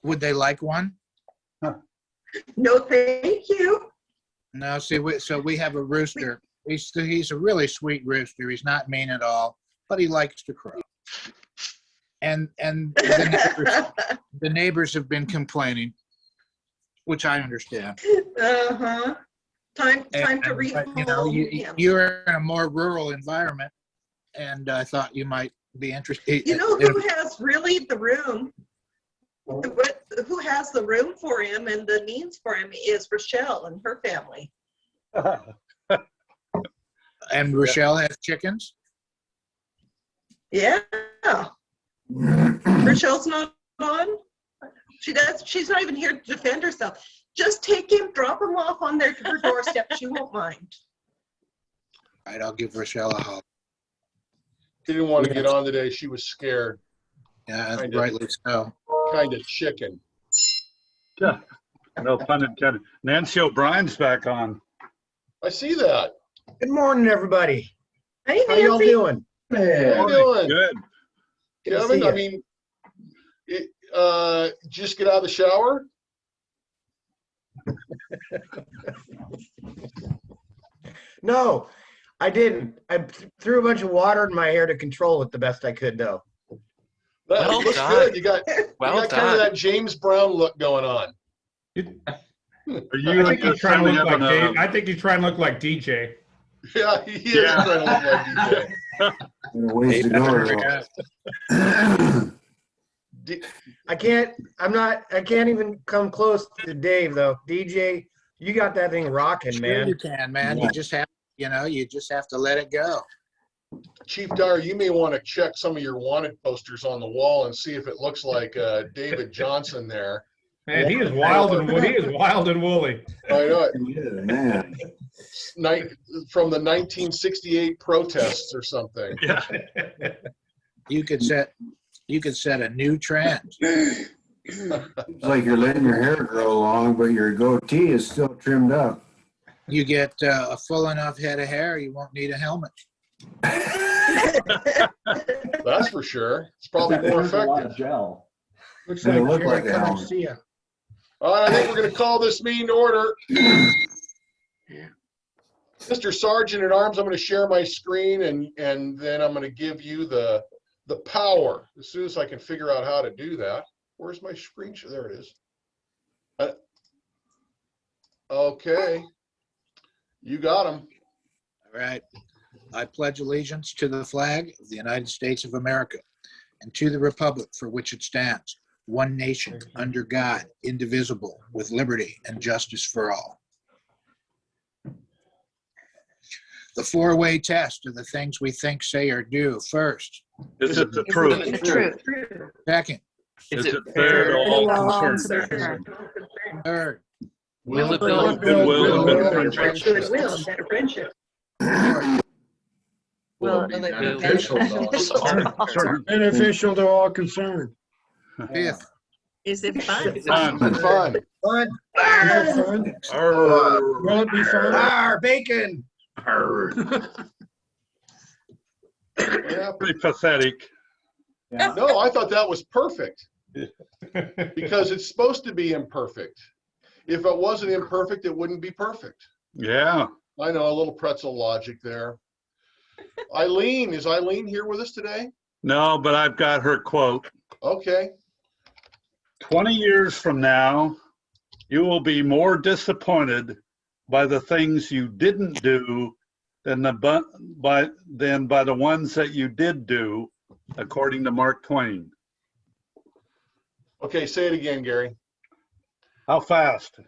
Would they like one? No, thank you. No, see, so we have a rooster. He's a really sweet rooster. He's not mean at all, but he likes to crow. And the neighbors have been complaining, which I understand. Uh-huh. Time to rehome you know, him. you're in a more rural environment, and I thought you might be interested. You know who has really the room? Who has the room for him and the needs for him is Rochelle and her family. And Rochelle has chickens? Yeah. Rochelle's not on. She does. She's not even here to defend herself. Just take him, drop him off on her doorstep. She won't mind. All right, I'll give Rochelle a holler. She didn't want to get on today. She was scared. Yeah, rightly so. Kind of chicken. Yeah, no pun intended. Nancy O'Brien's back on. I see that. Good morning, everybody. Hey, How y'all Nancy. doing? How you doing? Good. Good to Kevin, see I you. mean, just get out of the shower? No, I didn't. I threw a bunch of water in my hair to control it the best I could, though. That Well looks done. good. You got Well kind of done. that James Brown look going on. Are you I think he's trying to look like having Dave. I think he's trying to look like DJ. Yeah, he is Yeah. trying to look like DJ. Ways to go. I can't even come close to Dave, though. DJ, you got that thing rocking, Sure man. you can, man. Yeah. You just have to let it go. Chief Dyer, you may want to check some of your wanted posters on the wall and see if it looks like David Johnson there. Man, he is wild and woolly. I know it. Yeah, man. From the 1968 protests or something. Yeah. You could set a new trend. It's like you're letting your hair grow long, but your goatee is still trimmed up. You get a full enough head of hair, you won't need a helmet. That's for sure. It's probably more effective. Gel. Looks It'll like look Jerry like a helmet. Garcia. All right, I think we're going to call this meeting to order. Mr. Sergeant at Arms, I'm going to share my screen and then I'm going to give you the power as soon as I can figure out how to do that. Where's my screen? There it is. Okay. You got them. All right. I pledge allegiance to the flag of the United States of America and to the republic for which it stands, one nation, under God, indivisible, with liberty and justice for all. The four-way test of the things we think, say, or do. First. Is it the truth? Second. Is it fair to all concerned? Third. Will it build Goodwill and friendship? Goodwill and better friendship. Will it be Beneficial to all concerned. Fifth. Is it fun? Fun. Fun. Fun. Arr. Will it be fun? Bacon. Yeah. Pretty pathetic. No, I thought that was perfect because it's supposed to be imperfect. If it wasn't imperfect, it wouldn't be perfect. Yeah. I know, a little pretzel logic there. Eileen, is Eileen here with us today? No, but I've got her quote. Okay. 20 years from now, you will be more disappointed by the things you didn't do than by the ones that you did do, according to Mark Twain. Okay, say it again, Gary. How fast?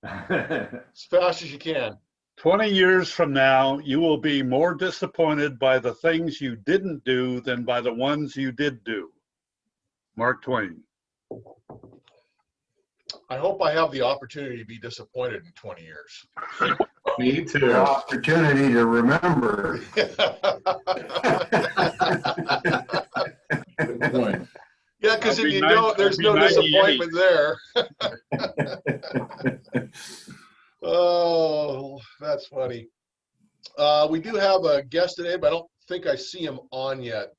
As fast as you can. 20 years from now, you will be more disappointed by the things you didn't do than by the ones you did do. Mark Twain. I hope I have the opportunity to be disappointed in 20 years. Me The too. opportunity to remember. Good point. Yeah, because if I'll be you nine- don't, there's I'll no be 98. disappointment there. Oh, that's funny. We do have a guest today, but I don't think I see him on yet.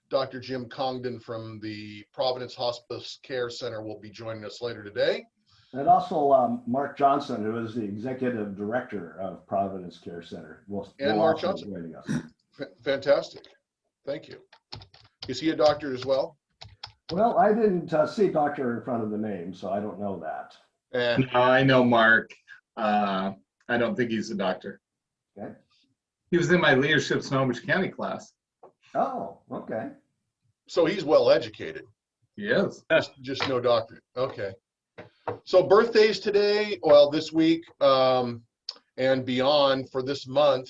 Dr. Jim Congdon from the Providence Hospice Care Center will be joining us later today. And also Mark Johnson, who is the executive director of Providence Care Center, will Mark also be Johnson. joining us. Fantastic. Thank you. Is he a doctor as well? Well, I didn't see doctor in front of the name, so I don't know that. No, I know Mark. I don't think he's a doctor. Okay. He was in my leadership Snohomish County class. Oh, okay. So he's well educated. He is. Just no doctorate. Okay. So birthdays today, well, this week and beyond for this month.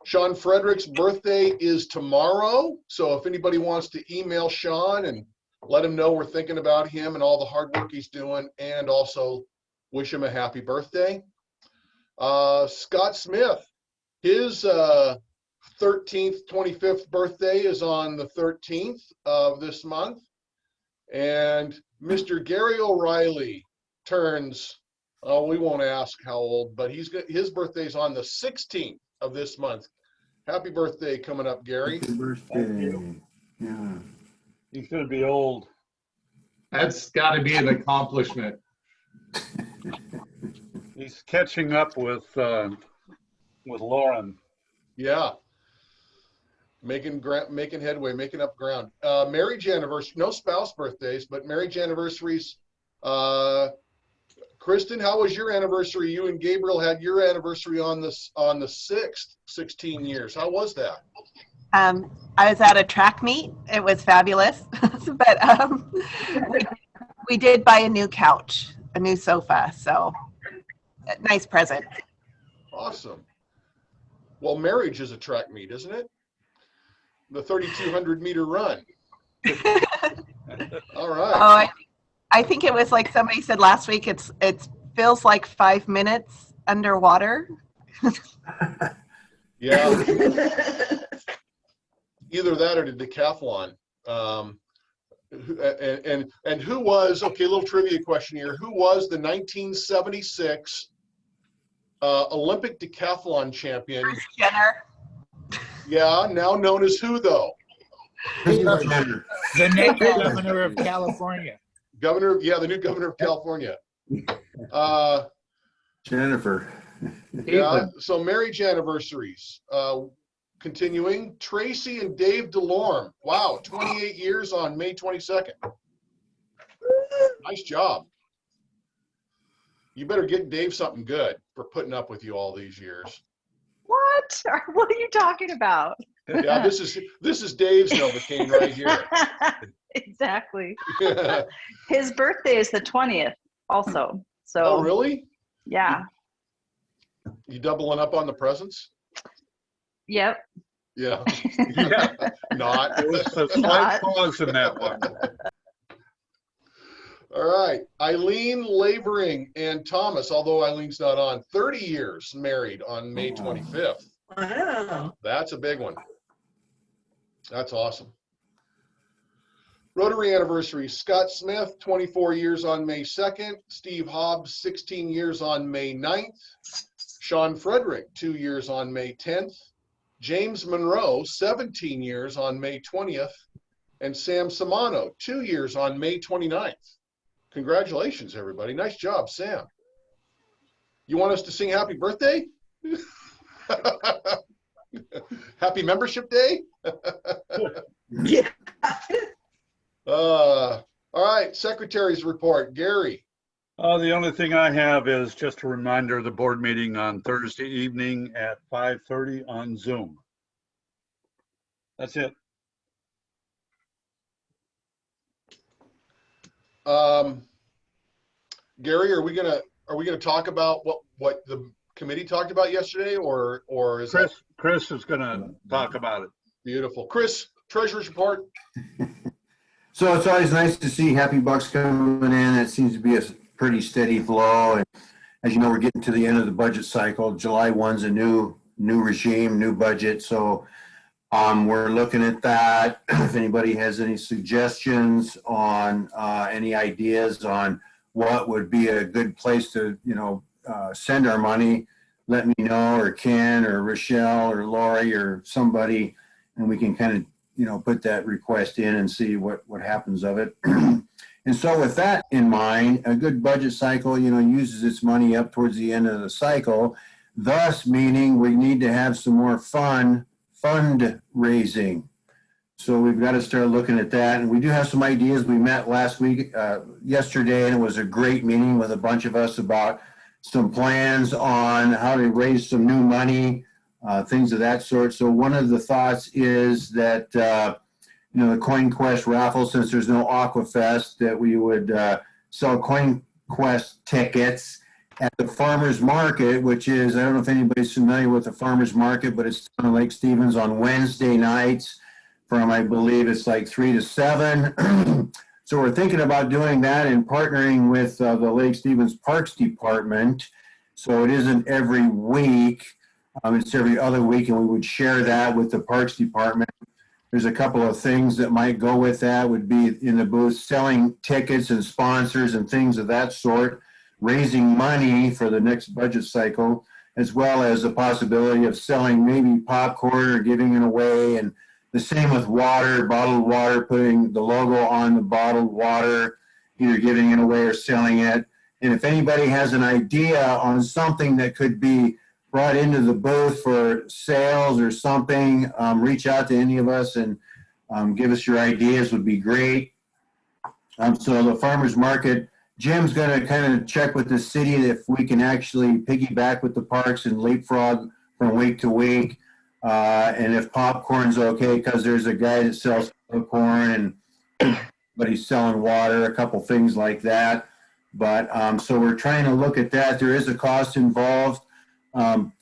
Sean Frederick's birthday is tomorrow. So if anybody wants to email Sean and let him know we're thinking about him and all the hard work he's doing, and also wish him a happy birthday. Scott Smith, his 13th, 25th birthday is on the 13th of this month. And Mr. Gary O'Reilly turns, we won't ask how old, but his birthday's on the 16th of this month. Happy birthday coming up, Gary. Happy birthday. Yeah. He's gonna be old. That's got to be an accomplishment. He's catching up with Lauren. Yeah. Making headway, making up ground. Marriage anniversary, no spouse birthdays, but marriage anniversaries. Kristen, how was your anniversary? You and Gabriel had your anniversary on the 6th, 16 years. How was that? I was at a track meet. It was fabulous, but we did buy a new couch, a new sofa, so nice present. Awesome. Well, marriage is a track meet, isn't it? The 3,200 meter run. All right. Oh, I think it was like somebody said last week, it feels like 5 minutes underwater. Yeah. Either that or the decathlon. And who was, okay, a little trivia question here. Who was the 1976 Olympic decathlon champion? Bruce Jenner. Yeah, now known as who though? The new governor of California. The new governor of California. Jennifer. Yeah, so marriage anniversaries. Continuing, Tracy and Dave DeLorme. Wow, 28 years on May 22nd. Nice job. You better get Dave something good for putting up with you all these years. What? What are you talking about? Yeah, this is Dave's Novocaine right here. Exactly. His birthday is the 20th also. So. Oh, really? Yeah. You doubling up on the presents? Yep. Yeah. Yeah. Not. There was a slight pause in that one. All right. Eileen Laboring and Thomas, although Eileen's not on, 30 years married on May 25th. Wow. That's a big one. That's awesome. Rotary anniversary, Scott Smith, 24 years on May 2nd. Steve Hobbs, 16 years on May 9th. Sean Frederick, 2 years on May 10th. James Monroe, 17 years on May 20th. And Sam Samano, 2 years on May 29th. Congratulations, everybody. Nice job, Sam. You want us to sing happy birthday? Happy membership day? Yeah. All right, secretary's report. Gary. The only thing I have is just a reminder of the board meeting on Thursday evening at 5:30 on Zoom. That's it. Gary, are we gonna talk about what the committee talked about yesterday, or is Chris is gonna talk about it. Beautiful. Chris, treasurer's report. So it's always nice to see happy bucks coming in. It seems to be a pretty steady flow. And as you know, we're getting to the end of the budget cycle. July 1's a new regime, new budget. So we're looking at that. If anybody has any suggestions on any ideas on what would be a good place to, send our money, let me know, or Ken or Rochelle or Lori or somebody, and we can kind of put that request in and see what happens of it. And so with that in mind, a good budget cycle, uses its money up towards the end of the cycle, thus meaning we need to have some more fundraising. So we've got to start looking at that. And we do have some ideas. We met yesterday, and it was a great meeting with a bunch of us about some plans on how to raise some new money, things of that sort. So one of the thoughts is that, the Coin Quest raffle, since there's no Aquafest, that we would sell Coin Quest tickets at the farmer's market, which is, I don't know if anybody's familiar with the farmer's market, but it's down in Lake Stevens on Wednesday nights from, I believe it's like 3 to 7. So we're thinking about doing that and partnering with the Lake Stevens Parks Department. So it isn't every week, it's every other week, and we would share that with the Parks Department. There's a couple of things that might go with that, would be in the booth, selling tickets and sponsors and things of that sort, raising money for the next budget cycle, as well as the possibility of selling maybe popcorn or giving it away. And the same with water, bottled water, putting the logo on the bottled water, either giving it away or selling it. And if anybody has an idea on something that could be brought into the booth for sales or something, reach out to any of us and give us your ideas, would be great. So the farmer's market, Jim's going to kind of check with the city if we can actually piggyback with the parks and leapfrog from week to week. And if popcorn's okay, because there's a guy that sells popcorn, but he's selling water, a couple things like that. But so we're trying to look at that. There is a cost involved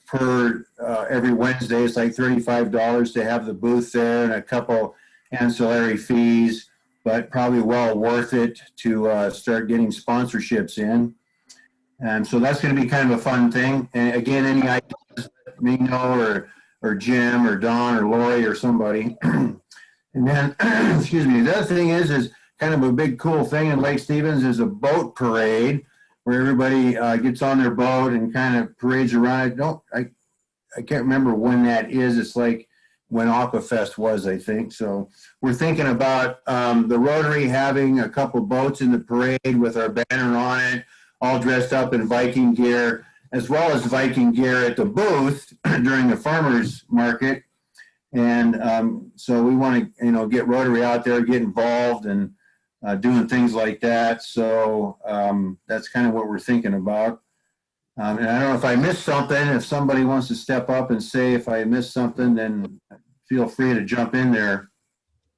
per every Wednesday. It's like $35 to have the booth there and a couple ancillary fees, but probably well worth it to start getting sponsorships in. And so that's going to be kind of a fun thing. And again, any ideas, let me know, or Jim or Don or Lori or somebody. And then, excuse me, the other thing is kind of a big cool thing in Lake Stevens is a boat parade where everybody gets on their boat and kind of parades around. I can't remember when that is. It's like when Aquafest was, I think. So we're thinking about the Rotary having a couple boats in the parade with our banner on it, all dressed up in Viking gear, as well as Viking gear at the booth during the farmers market. And so we want to, get Rotary out there, get involved and doing things like that. So that's kind of what we're thinking about. And I don't know if I missed something. If somebody wants to step up and say if I missed something, then feel free to jump in there.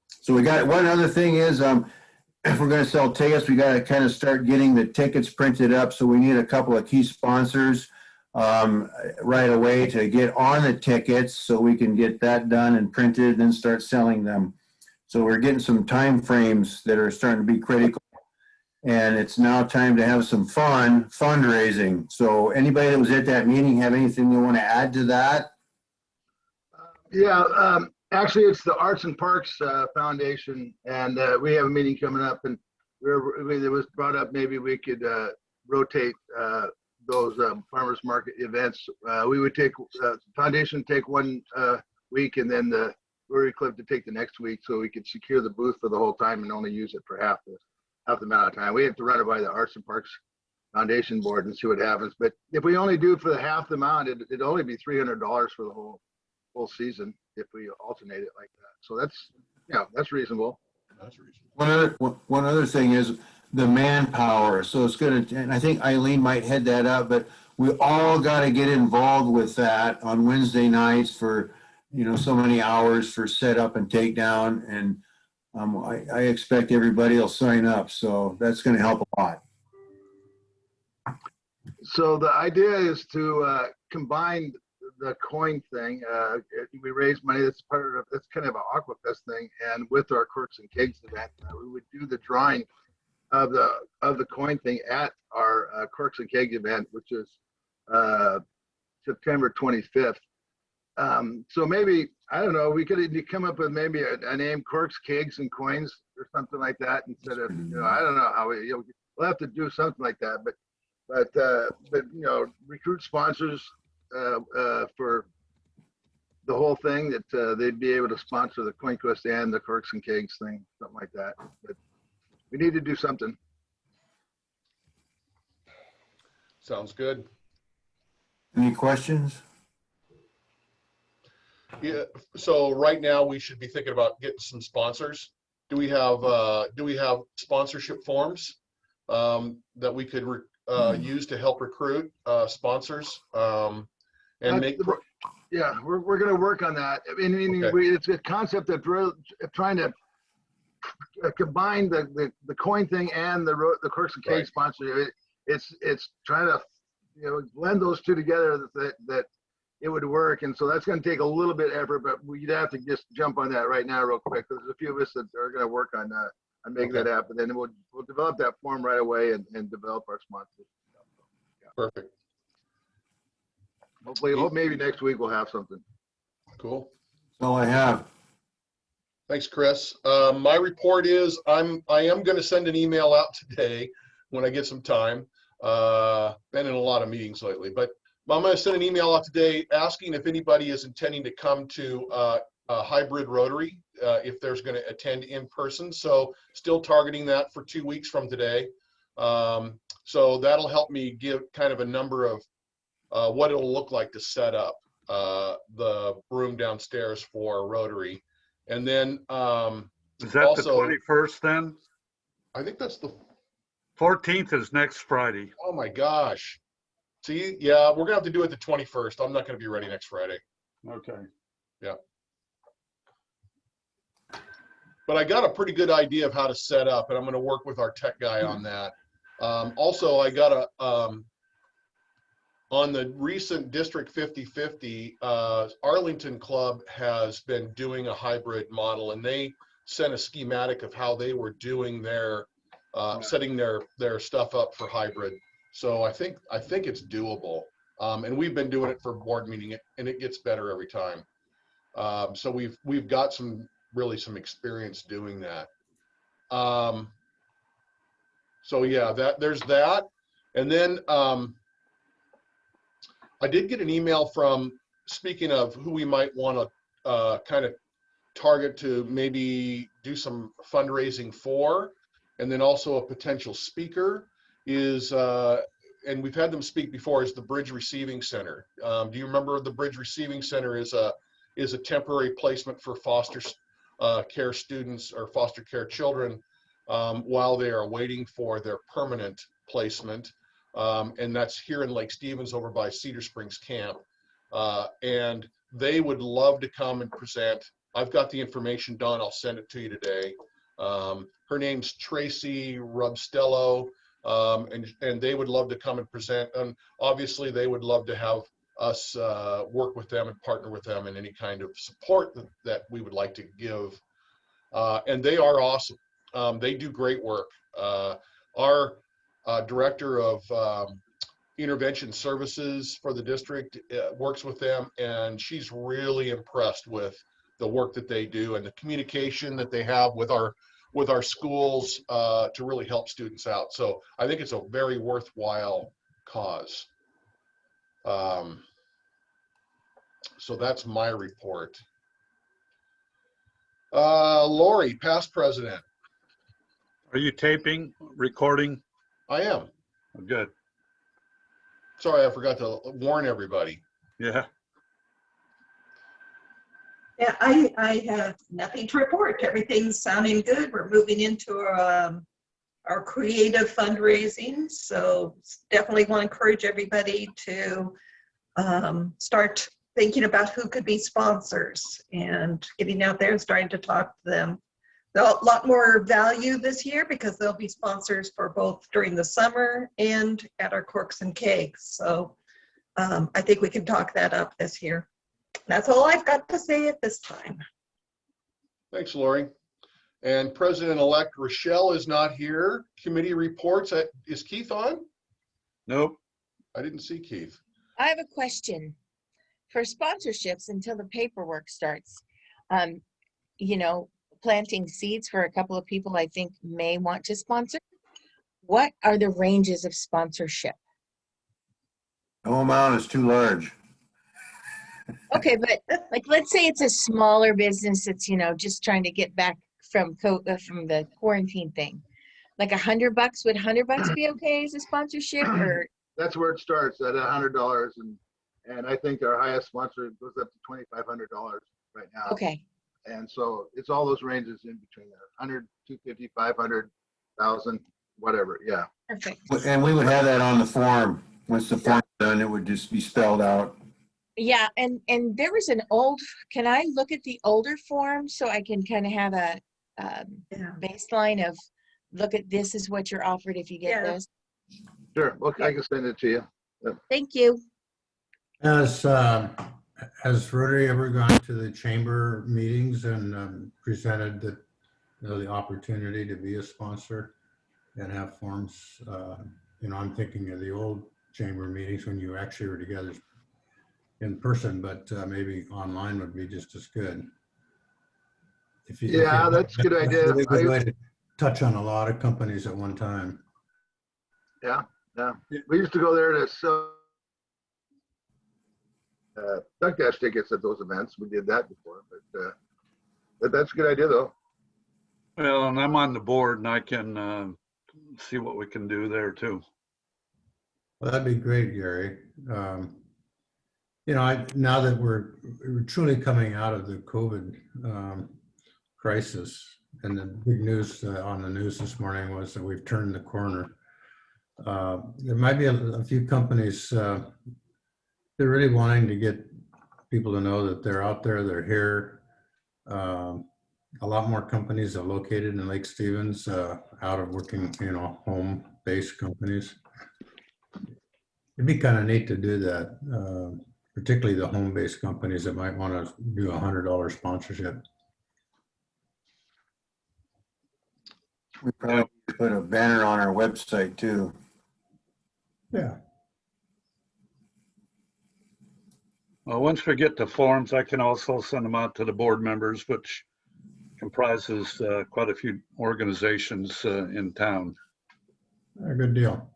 So we got one other thing is if we're going to sell tickets, we got to kind of start getting the tickets printed up. So we need a couple of key sponsors right away to get on the tickets so we can get that done and printed and then start selling them. So we're getting some time frames that are starting to be critical. And it's now time to have some fundraising. So anybody that was at that meeting have anything they want to add to that? Yeah, actually it's the Arts and Parks Foundation, and we have a meeting coming up, and it was brought up maybe we could rotate those farmers market events. We would take foundation take one week, and then the Rotary Club to take the next week, so we could secure the booth for the whole time and only use it for half the amount of time. We have to run it by the Arts and Parks Foundation board and see what happens. But if we only do it for the half the amount, it'd only be $300 for the whole season if we alternate it like that. So that's reasonable. That's reasonable. One other thing is the manpower. So it's going to, and I think Eileen might head that up, but we all got to get involved with that on Wednesday nights for, so many hours for setup and takedown. And I expect everybody will sign up. So that's going to help a lot. So the idea is to combine the coin thing. We raise money. That's kind of an Aquafest thing. And with our Corks and Kegs event, we would do the drawing of the coin thing at our Corks and Kegs event, which is September 25th. So maybe, I don't know, we could come up with maybe a name, Corks, Kegs, and Coins or something like that instead of, I don't know how we'll have to do something like that, but recruit sponsors for the whole thing, that they'd be able to sponsor the coin quest and the Corks and Kegs thing, something like that. But we need to do something. Sounds good. Any questions? Yeah, so right now we should be thinking about getting some sponsors. Do we have sponsorship forms that we could use to help recruit sponsors and make? Yeah, we're going to work on that. I mean, Okay. it's a concept of trying to combine the coin thing and the Corks and Kegs Right. sponsor. It's trying to blend those two together that it would work. And so that's going to take a little bit of effort, but we'd have to just jump on that right now real quick. There's a few of us that are going to work on making that happen. Then we'll develop that form right away and develop our sponsors. Perfect. Hopefully, maybe next week we'll have something. Cool. That's all I have. Thanks, Chris. My report is I am going to send an email out today when I get some time. Been in a lot of meetings lately, but I'm going to send an email out today asking if anybody is intending to come to a hybrid Rotary, if there's going to attend in person. So still targeting that for 2 weeks from today. So that'll help me give kind of a number of what it'll look like to set up the room downstairs for Rotary. And then Is that also, the 21st then? I think that's the 14th is next Friday. Oh my gosh. See, yeah, we're gonna have to do it the 21st. I'm not gonna be ready next Friday. Okay. Yeah. But I got a pretty good idea of how to set up, and I'm gonna work with our tech guy on that. Also, I got on the recent District 50/50, Arlington Club has been doing a hybrid model, and they sent a schematic of how they were doing their setting their stuff up for hybrid. So I think it's doable, and we've been doing it for board meeting, and it gets better every time. So we've got some experience doing that. So yeah, there's that, and then I did get an email from, speaking of who we might want to kind of target to maybe do some fundraising for, and then also a potential speaker is, and we've had them speak before, is the Bridge Receiving Center. Do you remember the Bridge Receiving Center is a temporary placement for foster care students or foster care children while they are waiting for their permanent placement. And that's here in Lake Stevens over by Cedar Springs Camp. And they would love to come and present. I've got the information done. I'll send it to you today. Her name's Tracy Rubstello, and they would love to come and present. And obviously they would love to have us work with them and partner with them in any kind of support that we would like to give. And they are awesome. They do great work. Our director of intervention services for the district works with them, and she's really impressed with the work that they do and the communication that they have with our schools to really help students out. So I think it's a very worthwhile cause. So that's my report. Lori, past president. Are you taping, recording? I am. Oh, good. Sorry, I forgot to warn everybody. Yeah. Yeah, I have nothing to report. Everything's sounding good. We're moving into our creative fundraising. So definitely want to encourage everybody to start thinking about who could be sponsors and getting out there and starting to talk to them. There's a lot more value this year because they'll be sponsors for both during the summer and at our Corks and Kegs. So I think we can talk that up this year. That's all I've got to say at this time. Thanks, Lori. And President-elect Rochelle is not here. Committee reports. Is Keith on? Nope. I didn't see Keith. I have a question. For sponsorships, until the paperwork starts, you know, planting seeds for a couple of people I think may want to sponsor. What are the ranges of sponsorship? No amount is too large. Okay, but like, let's say it's a smaller business that's, just trying to get back from from the quarantine thing. Like $100, would $100 be okay as a sponsorship or? That's where it starts at $100, and I think our highest sponsor goes up to $2,500 right now. Okay, And so it's all those ranges in between there, 100, 250, 500, 1,000, whatever. Yeah. perfect. And we would have that on the form. Once the form's done, it would just be spelled out. Yeah, and there was can I look at the older form so I can kind of have a baseline of, look at this is what you're offered if you get this? Sure. Well, I can send it to you. Thank you. Has Rotary ever gone to the chamber meetings and presented the opportunity to be a sponsor and have forms? I'm thinking of the old chamber meetings when you actually were together in person, but maybe online would be just as good. That's a good idea. That's a good way to touch on a lot of companies at one time. Yeah. We used to go there to sell duck dash tickets at those events. We did that before, but that's a good idea though. Well, and I'm on the board and I can see what we can do there too. Well, that'd be great, Gary. Now that we're truly coming out of the COVID crisis, and the big news on the news this morning was that we've turned the corner. There might be a few companies, they're really wanting to get people to know that they're out there, they're here. A lot more companies are located in Lake Stevens, out of working, home-based companies. It'd be kind of neat to do that, particularly the home-based companies that might want to do $100 sponsorship. We probably put a banner on our website too. Yeah. Well, once we get the forms, I can also send them out to the board members, which comprises quite a few organizations in town. A good deal.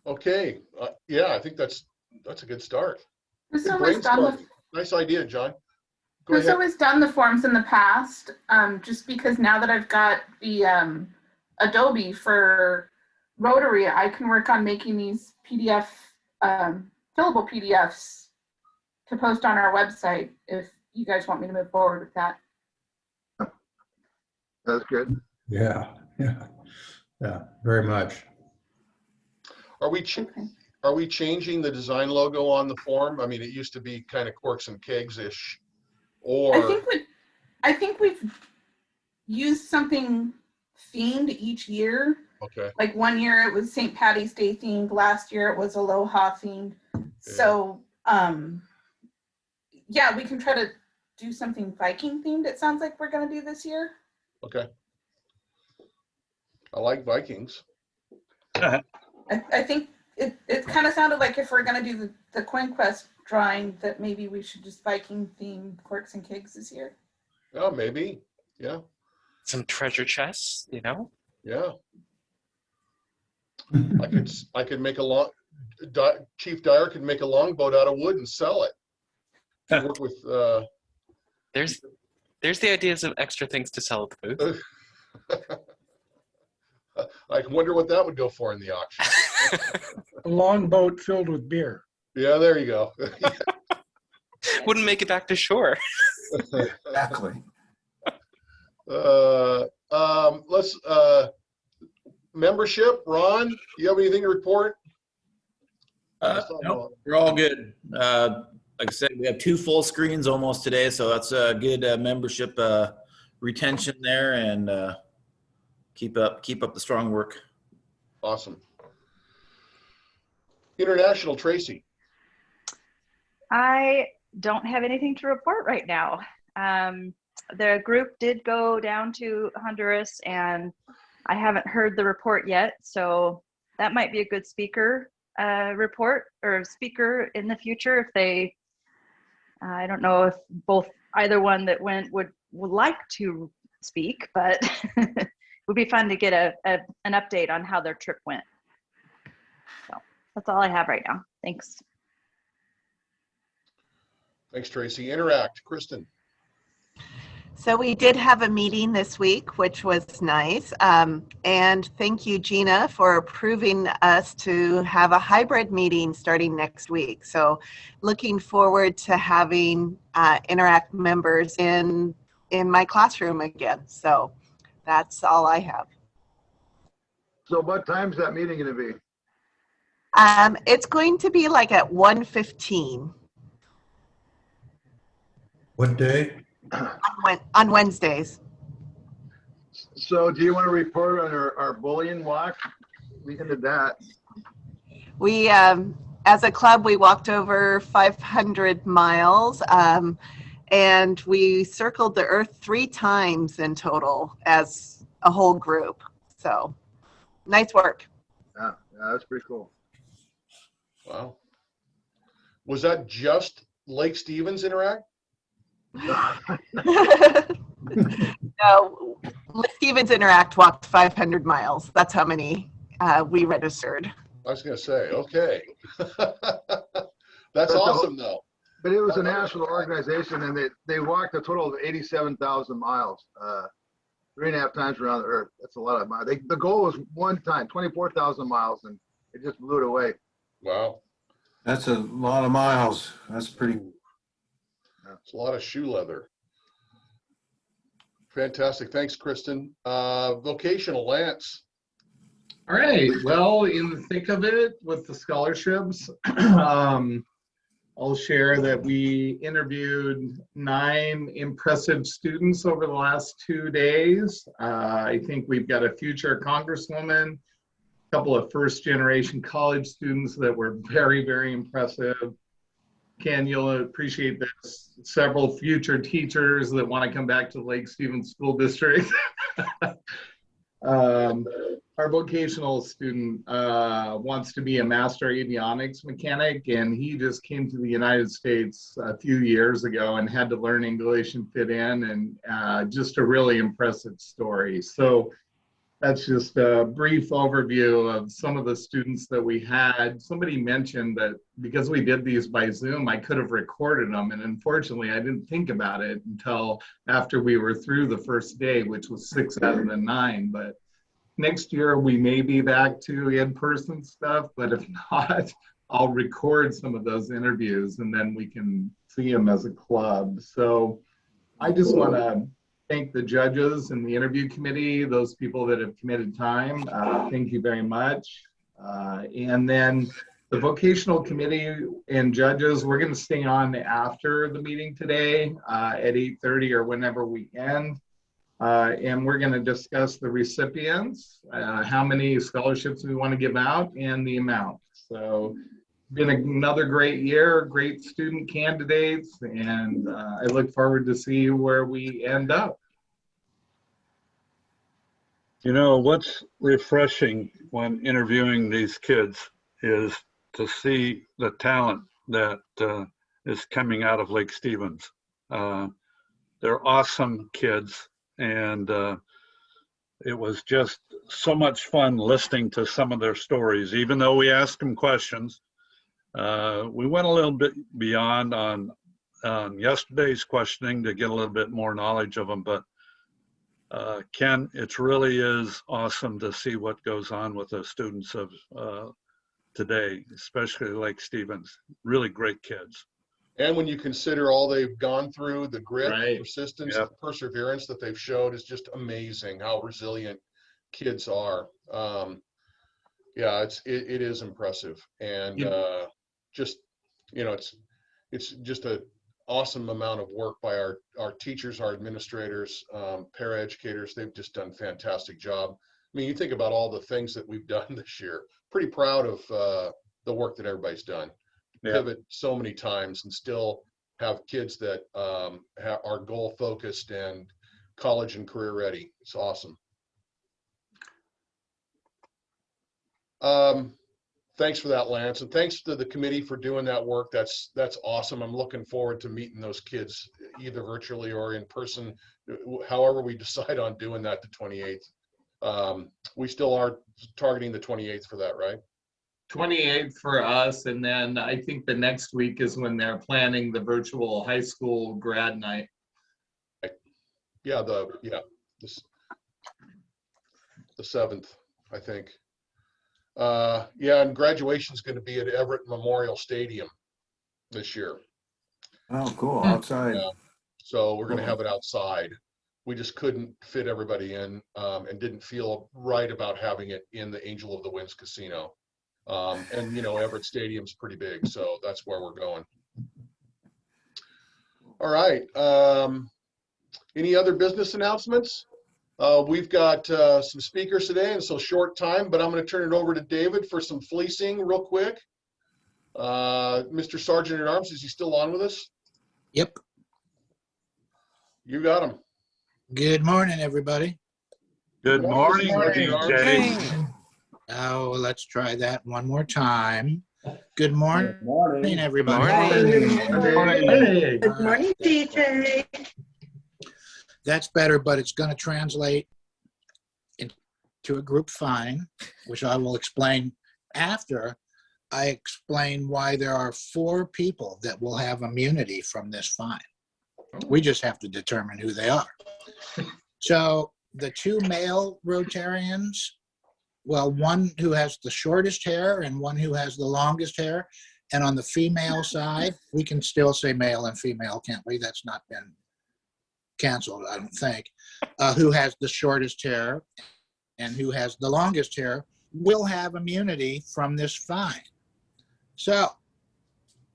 Okay. Yeah, I think that's a good start. Who's always done the, Nice idea, John. Go who's ahead. always done the forms in the past? Just because now that I've got the Adobe for Rotary, I can work on making these PDF, fillable PDFs to post on our website if you guys want me to move forward with that. That's good. Yeah, very much. Are we changing the design logo on the form? I mean, it used to be kind of Quirks and Kegs-ish. Or I think we've used something themed each year. Okay. Like one year it was St. Patty's Day themed. Last year it was Aloha themed. Yeah. So yeah, we can try to do something Viking themed. It sounds like we're gonna do this year. Okay. I like Vikings. I think it kind of sounded like if we're gonna do the Quest drawing, that maybe we should just Viking theme Quirks and Kegs this year. Oh, maybe. Yeah. Some treasure chests, Yeah. I could make Chief Dyer could make a longboat out of wood and sell it. Work with There's the ideas of extra things to sell at the booth. I wonder what that would go for in the auction. A longboat filled with beer. Yeah, there you go. Wouldn't make it back to shore. Exactly. Let's membership. Ron, you have anything to report? No, we're all good. Like I said, we have 2 full screens almost today, so that's a good membership retention there, and keep up the strong work. Awesome. International, Tracy. I don't have anything to report right now. The group did go down to Honduras, and I haven't heard the report yet, so that might be a good speaker report or speaker in the future if they, I don't know if either one that went would like to speak, but it would be fun to get an update on how their trip went. So That's all I have right now. Thanks. Thanks, Tracy. Interact, Kristen. So we did have a meeting this week, which was nice. And thank you, Gina, for approving us to have a hybrid meeting starting next week. So looking forward to having Interact members in my classroom again. So that's all I have. So what time's that meeting gonna be? It's going to be like at 1:15 What day? on Wednesdays. So do you want to report on our bullying walk? We ended that. We, as a club, we walked over 500 miles, and we circled the earth 3 times in total as a whole group. So nice work. Yeah, that's pretty cool. Wow. Was that just Lake Stevens Interact? No, Stevens Interact walked 500 miles. That's how many we registered. I was going to say, okay. That's awesome, though. But it was a national organization, and they walked a total of 87,000 miles, 3.5 times around the earth. That's a lot of miles. The goal was one time, 24,000 miles, and it just blew it away. Wow. That's a lot of miles. That's pretty. It's a lot of shoe leather. Fantastic. Thanks, Kristen. Vocational, Lance. All right. Well, in the thick of it with the scholarships, I'll share that we interviewed 9 impressive students over the last 2 days. I think we've got a future congresswoman, a couple of first-generation college students that were very, very impressive. Ken, you'll appreciate this. Several future teachers that want to come back to the Lake Stevens School District. Our vocational student wants to be a master avionics mechanic, and he just came to the United States a few years ago and had to learn English and fit in, and just a really impressive story. So that's just a brief overview of some of the students that we had. Somebody mentioned that because we did these by Zoom, I could have recorded them, and unfortunately I didn't think about it until after we were through the first day, which was 6 out of the 9. But next year we may be back to in-person stuff, but if not, I'll record some of those interviews and then we can see them as a club. So I just want to thank the judges and the interview committee, those people that have committed time. Thank you very much. And then the vocational committee and judges, we're going to stay on after the meeting today at 8:30 or whenever we end. And we're going to discuss the recipients, how many scholarships we want to give out, and the amount. So been another great year, great student candidates, and I look forward to see where we end up. You know, what's refreshing when interviewing these kids is to see the talent that is coming out of Lake Stevens. They're awesome kids, and it was just so much fun listening to some of their stories. Even though we asked them questions, we went a little bit beyond on yesterday's questioning to get a little bit more knowledge of them. But Ken, it really is awesome to see what goes on with the students of today, especially Lake Stevens. Really great kids. And when you consider all they've gone through, the grit, Right. persistence, Yep. the perseverance that they've showed is just amazing how resilient kids are. Yeah, it is impressive. And just, you know, it's just an awesome amount of work by our teachers, our administrators, paraeducators. They've just done a fantastic job. I mean, you think about all the things that we've done this year. Pretty proud of the work that everybody's done. Yeah. Pivot so many times and still have kids that are goal focused and college and career ready. It's awesome. Thanks for that, Lance, and thanks to the committee for doing that work. That's awesome. I'm looking forward to meeting those kids either virtually or in person, however we decide on doing that the 28th. We still are targeting the 28th for that, right? 28th for us, and then I think the next week is when they're planning the virtual high school grad night. Yeah, the 7th, I think. Yeah, and graduation is going to be at Everett Memorial Stadium this year. Oh, cool. Outside. Yeah. So we're going to have it outside. We just couldn't fit everybody in, and didn't feel right about having it in the Angel of the Winds Casino. And you know, Everett Stadium's pretty big, so that's where we're going. All right. Any other business announcements? We've got some speakers today, and so short time, but I'm going to turn it over to David for some fleecing real quick. Mr. Sergeant at Arms, is he still on with us? Yep. You got him. Good morning, everybody. Good morning, DJ. Oh, let's try that one more time. Good morning, Morning. everybody. Good morning. Good morning, DJ. That's better, but it's going to translate into a group fine, which I will explain after I explain why there are 4 people that will have immunity from this fine. We just have to determine who they are. So the 2 male Rotarians, well, one who has the shortest hair and one who has the longest hair. And on the female side, we can still say male and female, can't we? That's not been canceled, I don't think. Who has the shortest hair and who has the longest hair will have immunity from this fine. So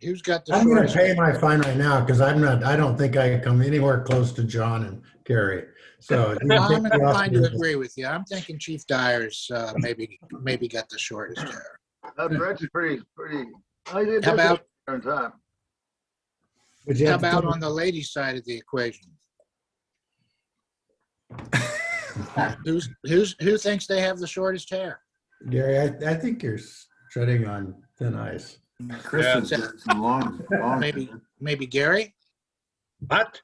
who's got the I'm going to shortest pay hair? my fine right now because I don't think I can come anywhere close to John and Carrie. So you can I'm take me off inclined the to list. agree with you. I'm thinking Chief Dyer's maybe got the shortest hair. Brett's pretty. I did. How about on time. But you how have to about take- on the ladies' side of the equation? Who thinks they have the shortest hair? Gary, I think you're treading on thin ice. Kristen's got some long. Maybe Gary? What?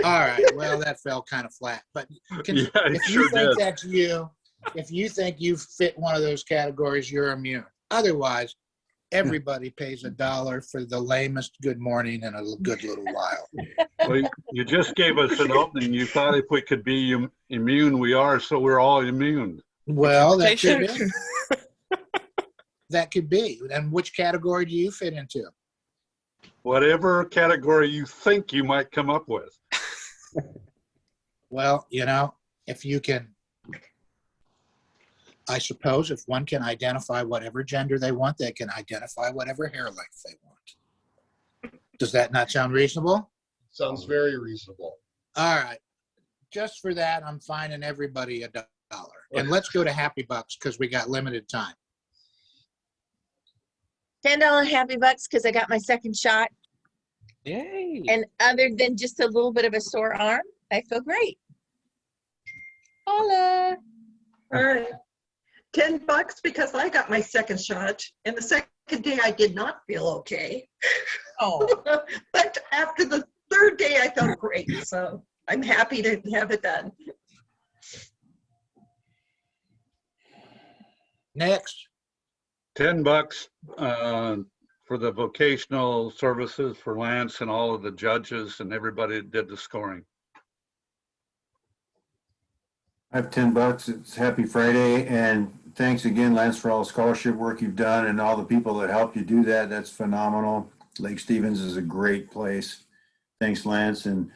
All right. Well, that fell kind of flat. But Yeah, it if you sure think did. that's you, if you think you fit one of those categories, you're immune. Otherwise, everybody pays $1 for the lamest good morning in a good little while. Well, you just gave us an opening. You thought if we could be immune, we are, so we're all immune. Well, that could be. That could be. And which category do you fit into? Whatever category you think you might come up with. Well, you know, if you can, I suppose if one can identify whatever gender they want, they can identify whatever hair length they want. Does that not sound reasonable? Sounds very reasonable. All right. Just for that, I'm fining everybody $1. And let's go to Happy Bucks because we got limited time. $10 Happy Bucks because I got my second shot. Yay. And other than just a little bit of a sore arm, I feel great. Holla. All right. $10 because I got my second shot, and the second day I did not feel okay. Oh. But after the 3rd day, I felt great. So I'm happy to have it done. Next. $10 for the vocational services for Lance and all of the judges and everybody that did the scoring. I have $10. It's Happy Friday, and thanks again, Lance, for all the scholarship work you've done and all the people that helped you do that. That's phenomenal. Lake Stevens is a great place. Thanks, Lance. And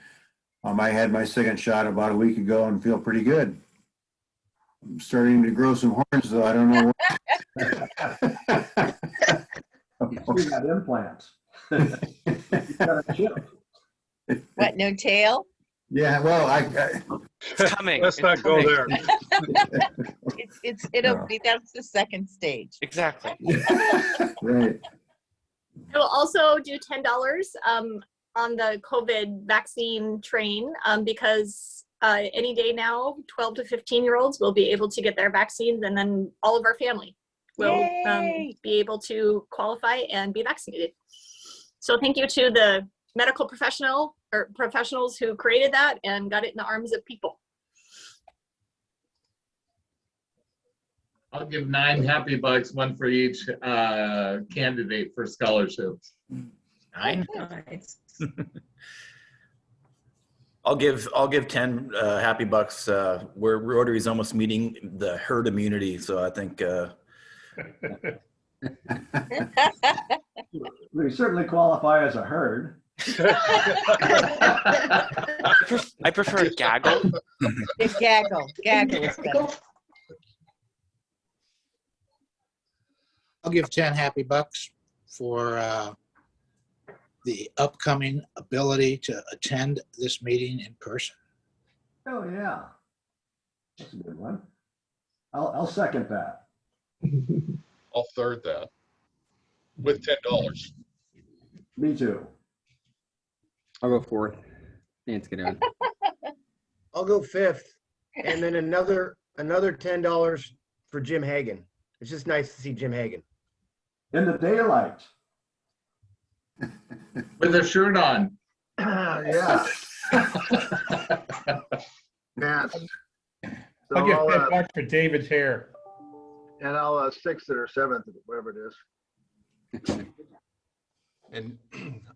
I had my second shot about a week ago and feel pretty good. I'm starting to grow some horns, though. I don't know what. You got implants. What, no tail? Yeah, well, It's coming. Let's It's not go coming. there. It'll be, that's the second stage. Exactly. Right. I will also do $10 on the COVID vaccine train because any day now, 12 to 15-year-olds will be able to get their vaccines, and then all of our family will be able to qualify and be vaccinated. So thank you to the medical professionals who created that and got it in the arms of people. I'll give 9 happy bucks, one for each candidate for scholarships. 9. Nice. I'll give 10 happy bucks. Where Rotary's almost meeting the herd immunity, so I think We certainly qualify as a herd. I prefer gaggle. Gaggle is better. I'll give 10 happy bucks for the upcoming ability to attend this meeting in person. Oh, yeah. That's a good one. I'll second that. I'll third that with $10. Me too. I'll go fourth. Nancy, get out. I'll go fifth, and then another $10 for Jim Hagan. It's just nice to see Jim Hagan. In the daylight. With a shirt on. Yeah. Yeah. So I'll get I'll, $10 for David's hair. and I'll 6th or 7th, whatever it is. And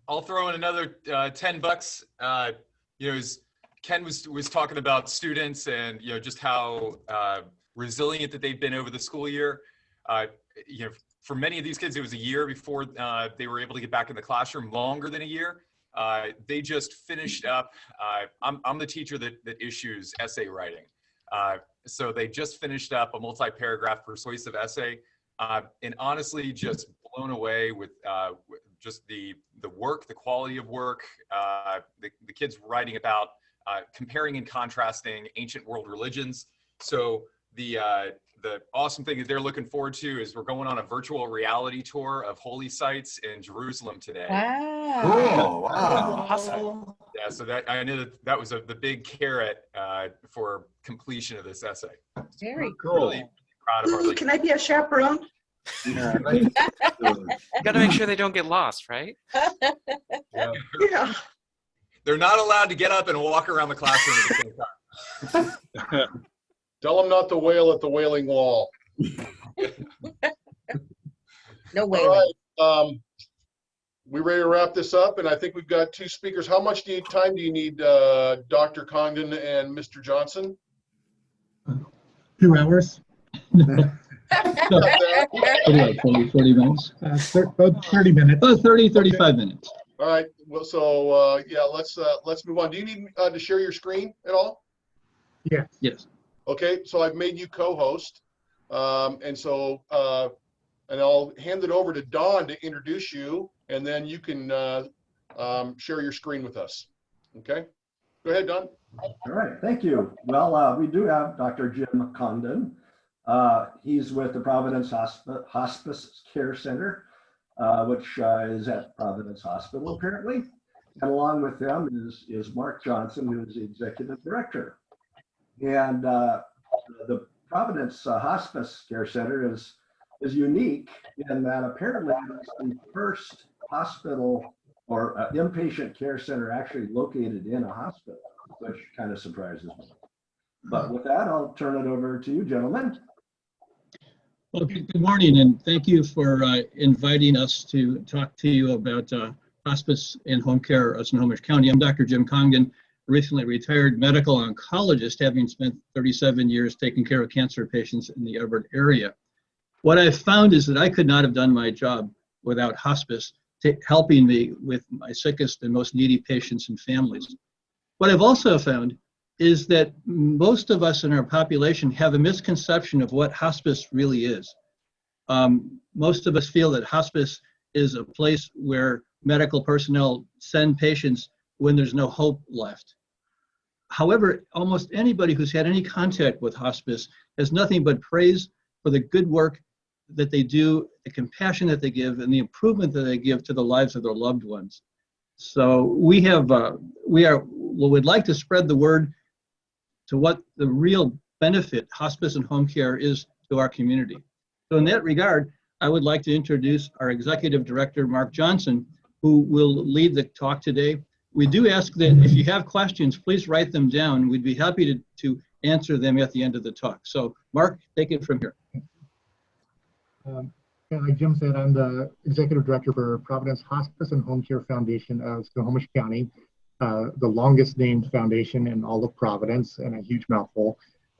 I'll throw in another $10. As Ken was talking about students and just how resilient that they've been over the school year. For many of these kids, it was a year before they were able to get back in the classroom, longer than a year. They just finished up. I'm the teacher that issues essay writing. So they just finished up a multi-paragraph persuasive essay, and honestly, just blown away with just the work, the quality of work. The kids writing about comparing and contrasting ancient world religions. So the awesome thing that they're looking forward to is we're going on a virtual reality tour of holy sites in Jerusalem today. Wow. Oh, wow. Awesome. Yeah, so that I knew that was the big carrot for completion of this essay. Very cool. Really proud of our Ooh, league. can I be a chaperone? You got to make sure they don't get lost, right? Yeah. They're not allowed to get up and walk around the classroom at the same time. Tell them not to wail at the Wailing Wall. No way. All right. We ready to wrap this up? And I think we've got 2 speakers. How much time do you need, Dr. Congdon and Mr. Johnson? 2 hours. About 40 minutes. 30 minutes. 30, 35 minutes. All right. Well, so yeah, let's move on. Do you need to share your screen at all? Yes. Yes. Okay. So I've made you co-host, and so and I'll hand it over to Dawn to introduce you, and then you can share your screen with us. Okay. Go ahead, Dawn. All right. Thank you. Well, we do have Dr. Jim Congdon. He's with the Providence Hospice Care Center, which is at Providence Hospital apparently. And along with them is Mark Johnson, who is the executive director. And the Providence Hospice Care Center is unique in that apparently it's the first hospital or inpatient care center actually located in a hospital, which kind of surprises me. But with that, I'll turn it over to you, gentlemen. Well, good morning, and thank you for inviting us to talk to you about hospice and home care in Snohomish County. I'm Dr. Jim Congdon, recently retired medical oncologist, having spent 37 years taking care of cancer patients in the Everett area. What I've found is that I could not have done my job without hospice helping me with my sickest and most needy patients and families. What I've also found is that most of us in our population have a misconception of what hospice really is. Most of us feel that hospice is a place where medical personnel send patients when there's no hope left. However, almost anybody who's had any contact with hospice has nothing but praise for the good work that they do, the compassion that they give, and the improvement that they give to the lives of their loved ones. So we'd like to spread the word to what the real benefit hospice and home care is to our community. So in that regard, I would like to introduce our Executive Director, Mark Johnson, who will lead the talk today. We do ask that if you have questions, please write them down. We'd be happy to answer them at the end of the talk. So Mark, take it from here. Yeah, like Jim said, I'm the executive director for Providence Hospice and Home Care Foundation of Snohomish County, the longest named foundation in all of Providence, and a huge mouthful.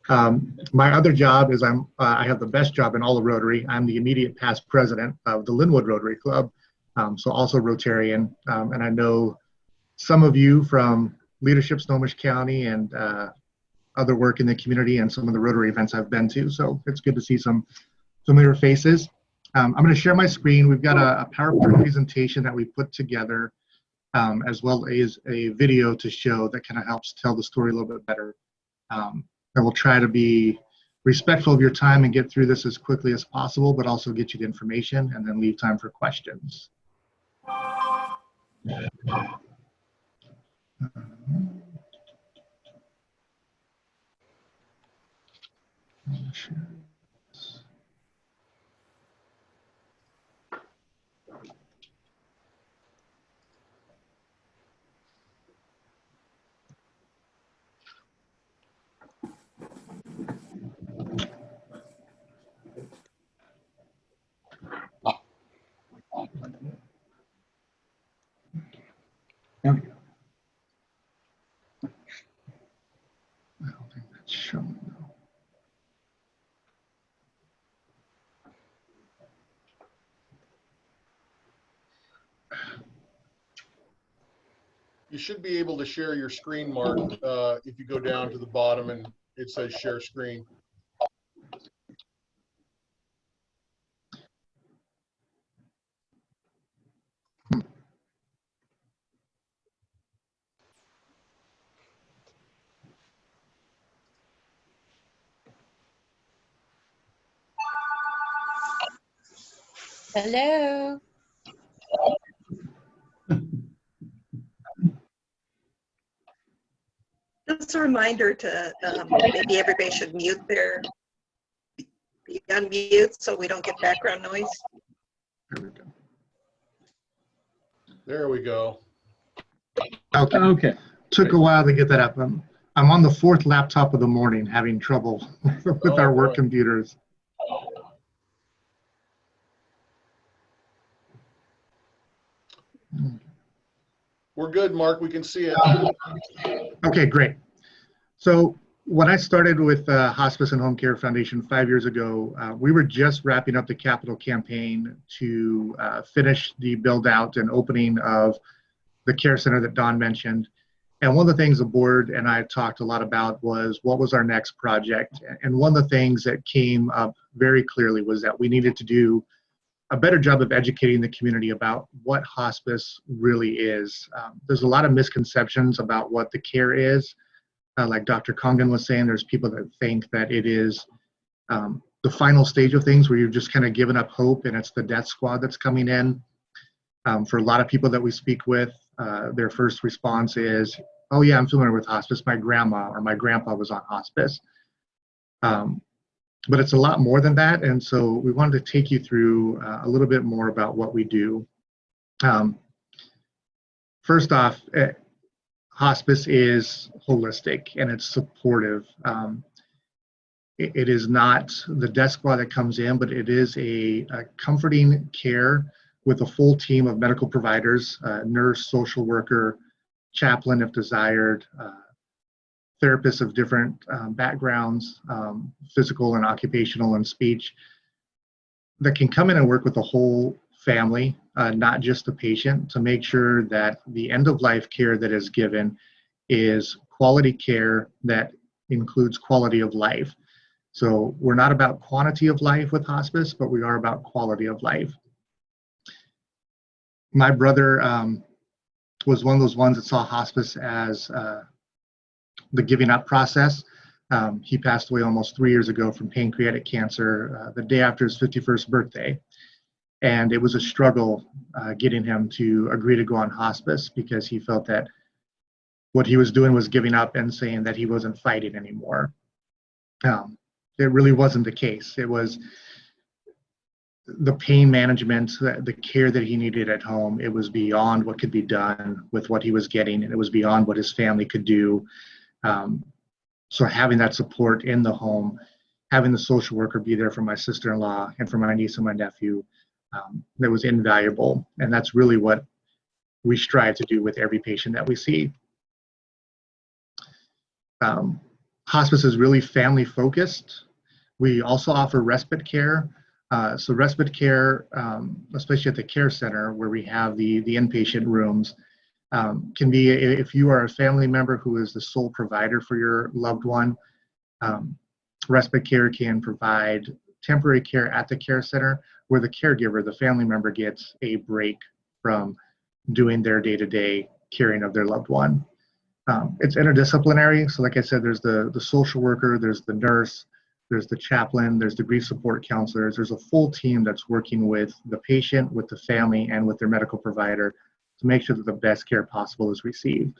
My other job is I have the best job in all of Rotary. I'm the immediate past president of the Linwood Rotary Club, so also Rotarian, and I know some of you from Leadership Snohomish County and other work in the community and some of the Rotary events I've been to, so it's good to see some familiar faces. I'm going to share my screen. We've got a PowerPoint presentation that we put together, as well as a video to show that kind of helps tell the story a little bit better. And we'll try to be respectful of your time and get through this as quickly as possible, but also get you the information and then leave time for questions. There we go. I don't think that's showing though. You should be able to share your screen, Mark, if you go down to the bottom and it says share screen. Hello. Just a reminder to maybe everybody should mute their, be unmute so we don't get background noise. There we go. Okay. Took a while to get that up. I'm on the 4th laptop of the morning having trouble with our work computers. We're good, Mark. We can see it. Okay, great. So when I started with Hospice and Home Care Foundation 5 years ago, we were just wrapping up the capital campaign to finish the build out and opening of the care center that Don mentioned. And one of the things the board and I talked a lot about was what was our next project. And one of the things that came up very clearly was that we needed to do a better job of educating the community about what hospice really is. There's a lot of misconceptions about what the care is. Like Dr. Congdon was saying, there's people that think that it is the final stage of things where you've just kind of given up hope and it's the death squad that's coming in. For a lot of people that we speak with, their first response is, oh yeah, I'm familiar with hospice. My grandma or my grandpa was on hospice. But it's a lot more than that. And so we wanted to take you through a little bit more about what we do. First off, hospice is holistic and it's supportive. It is not the death squad that comes in, but it is a comforting care with a full team of medical providers, nurse, social worker, chaplain if desired, therapists of different backgrounds, physical and occupational and speech, that can come in and work with the whole family, not just the patient, to make sure that the end of life care that is given is quality care that includes quality of life. So we're not about quantity of life with hospice, but we are about quality of life. My brother was one of those ones that saw hospice as the giving up process. He passed away almost 3 years ago from pancreatic cancer, the day after his 51st birthday. And it was a struggle getting him to agree to go on hospice because he felt that what he was doing was giving up and saying that he wasn't fighting anymore. It really wasn't the case. It was the pain management, the care that he needed at home. It was beyond what could be done with what he was getting, and it was beyond what his family could do. So having that support in the home having the social worker be there for my sister-in-law and for my niece and my nephew, that was invaluable. And that's really what we strive to do with every patient that we see. Hospice is really family focused. We also offer respite care. So respite care, especially at the care center where we have the inpatient rooms, can be, if you are a family member who is the sole provider for your loved one, respite care can provide temporary care at the care center where the caregiver, the family member, gets a break from doing their day-to-day caring of their loved one. It's interdisciplinary. So like I said, there's the social worker, there's the nurse, there's the chaplain, there's the grief support counselors. There's a full team that's working with the patient, with the family, and with their medical provider to make sure that the best care possible is received.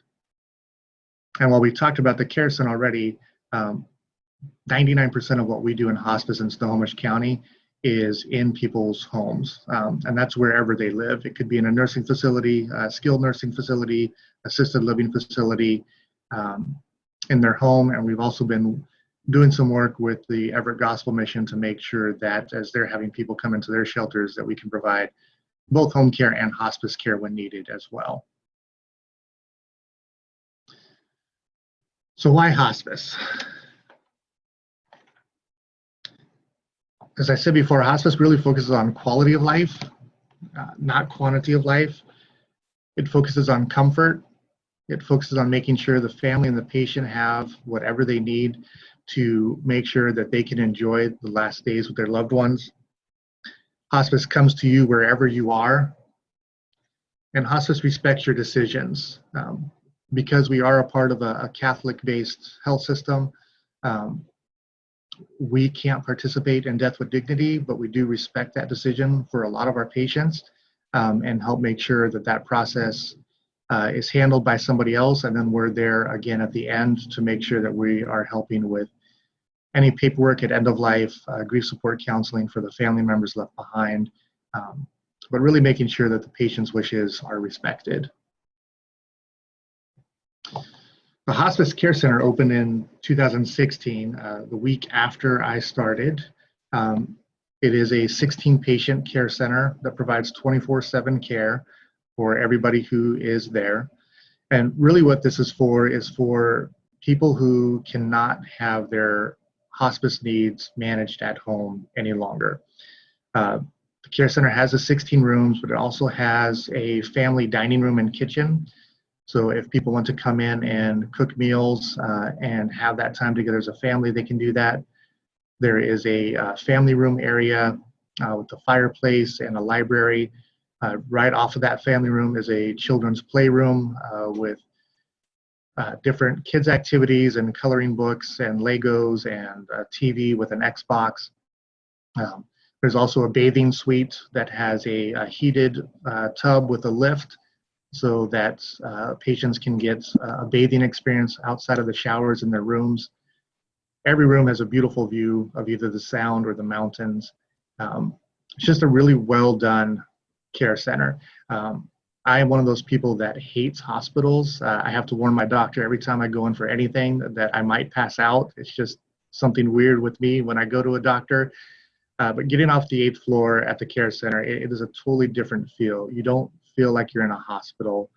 And while we talked about the care center already, 99% of what we do in hospice in Snohomish County is in people's homes, and that's wherever they live. It could be in a nursing facility, a skilled nursing facility, assisted living facility, in their home. And we've also been doing some work with the Everett Gospel Mission to make sure that as they're having people come into their shelters, that we can provide both home care and hospice care when needed as well. So why hospice? As I said before, hospice really focuses on quality of life, not quantity of life. It focuses on comfort. It focuses on making sure the family and the patient have whatever they need to make sure that they can enjoy the last days with their loved ones. Hospice comes to you wherever you are, and hospice respects your decisions. Because we are a part of a Catholic-based health system, we can't participate in death with dignity, but we do respect that decision for a lot of our patients, and help make sure that that process is handled by somebody else. And then we're there again at the end to make sure that we are helping with any paperwork at end of life, grief support counseling for the family members left behind, but really making sure that the patient's wishes are respected. The Hospice Care Center opened in 2016, the week after I started. It is a 16-patient care center that provides 24/7 care for everybody who is there. And really what this is for people who cannot have their hospice needs managed at home any longer. The care center has 16 rooms, but it also has a family dining room and kitchen. So if people want to come in and cook meals and have that time together as a family, they can do that. There is a family room area with a fireplace and a library. Right off of that family room is a children's playroom with different kids activities and coloring books and Legos and a TV with an Xbox. There's also a bathing suite that has a heated tub with a lift, so that patients can get a bathing experience outside of the showers in their rooms. Every room has a beautiful view of either the sound or the mountains. It's just a really well done care center. I am one of those people that hates hospitals. I have to warn my doctor every time I go in for anything that I might pass out. It's just something weird with me when I go to a doctor. But getting off the 8th floor at the care center, it is a totally different feel. You don't feel like you're in a hospital.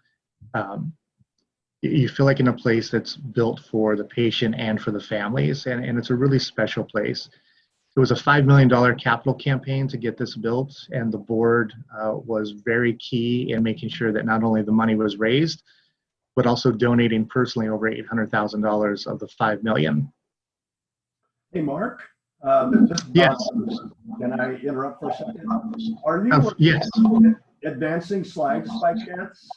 You feel like in a place that's built for the patient and for the families, and it's a really special place. It was a $5 million capital campaign to get this built, and the board was very key in making sure that not only the money was raised, but also donating personally over $800,000 of the $5 million. Hey, Mark. Yes. Can I interrupt for a second? Are you yes. advancing slides by chance?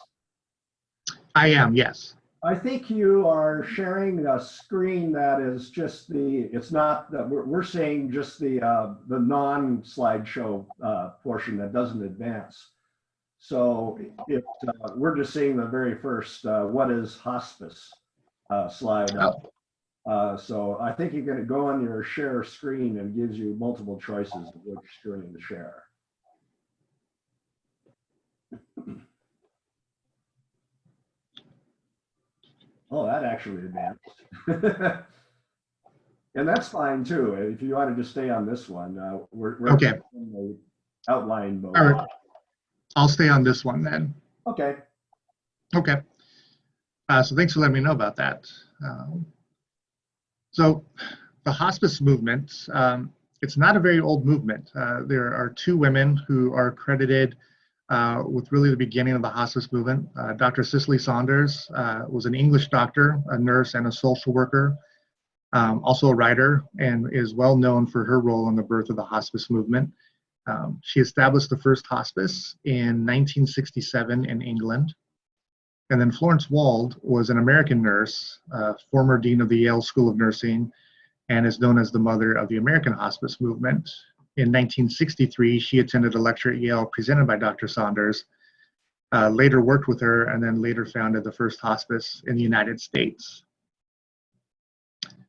I am, yes. I think you are sharing a screen that is just it's not that we're seeing just the non-slideshow portion that doesn't advance. So we're just seeing the very first, what is hospice slide up. So I think you're going to go on your share screen and gives you multiple choices of which screen to share. Oh, that actually advanced. And that's fine too. If you wanted to stay on this one, we're Okay. in the outline mode. All right. I'll stay on this one then. Okay. Okay. So thanks for letting me know about that. So the hospice movement, it's not a very old movement. There are two women who are credited with really the beginning of the hospice movement. Dr. Cicely Saunders was an English doctor, a nurse, and a social worker, also a writer, and is well known for her role in the birth of the hospice movement. She established the first hospice in 1967 in England. And then Florence Wald was an American nurse, former dean of the Yale School of Nursing, and is known as the mother of the American hospice movement. In 1963, she attended a lecture at Yale presented by Dr. Saunders, later worked with her, and then later founded the first hospice in the United States.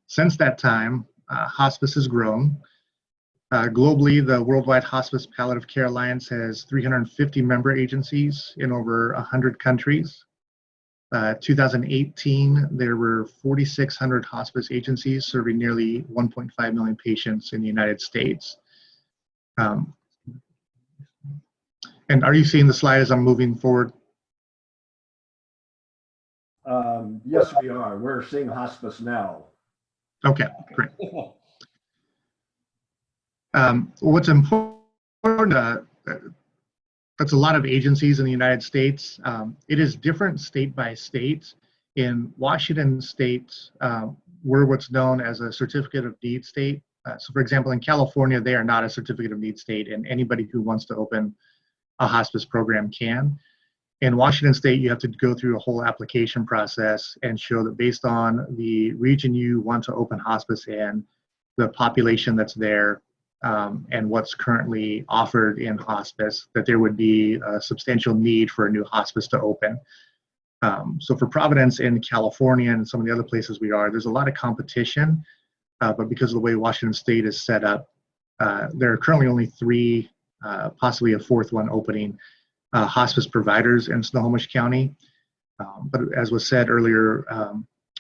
Since that time, hospice has grown. Globally, the Worldwide Hospice Palliative Care Alliance has 350 member agencies in over 100 countries. 2018, there were 4,600 hospice agencies serving nearly 1.5 million patients in the United States. And are you seeing the slide as I'm moving forward? Yes, we are. We're seeing hospice now. Okay, great. What's important, that's a lot of agencies in the United States. It is different state by state. In Washington state, we're what's known as a certificate of need state. So for example, in California, they are not a certificate of need state, and anybody who wants to open a hospice program can. In Washington state, you have to go through a whole application process and show that based on the region you want to open hospice in, the population that's there, and what's currently offered in hospice, that there would be a substantial need for a new hospice to open. So for Providence in California and some of the other places we are, there's a lot of competition, but because of the way Washington state is set up, there are currently only 3, possibly a 4th one opening, hospice providers in Snohomish County. But as was said earlier,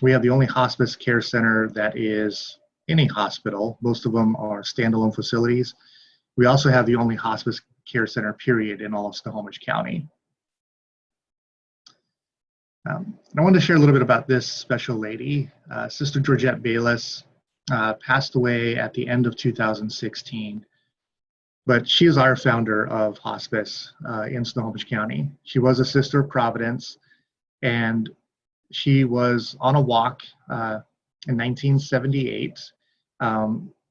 we have the only hospice care center that is in a hospital. Most of them are standalone facilities. We also have the only hospice care center, period, in all of Snohomish County. I wanted to share a little bit about this special lady. Sister Georgette Bayless passed away at the end of 2016, but she is our founder of hospice in Snohomish County. She was a sister of Providence, and she was on a walk in 1978,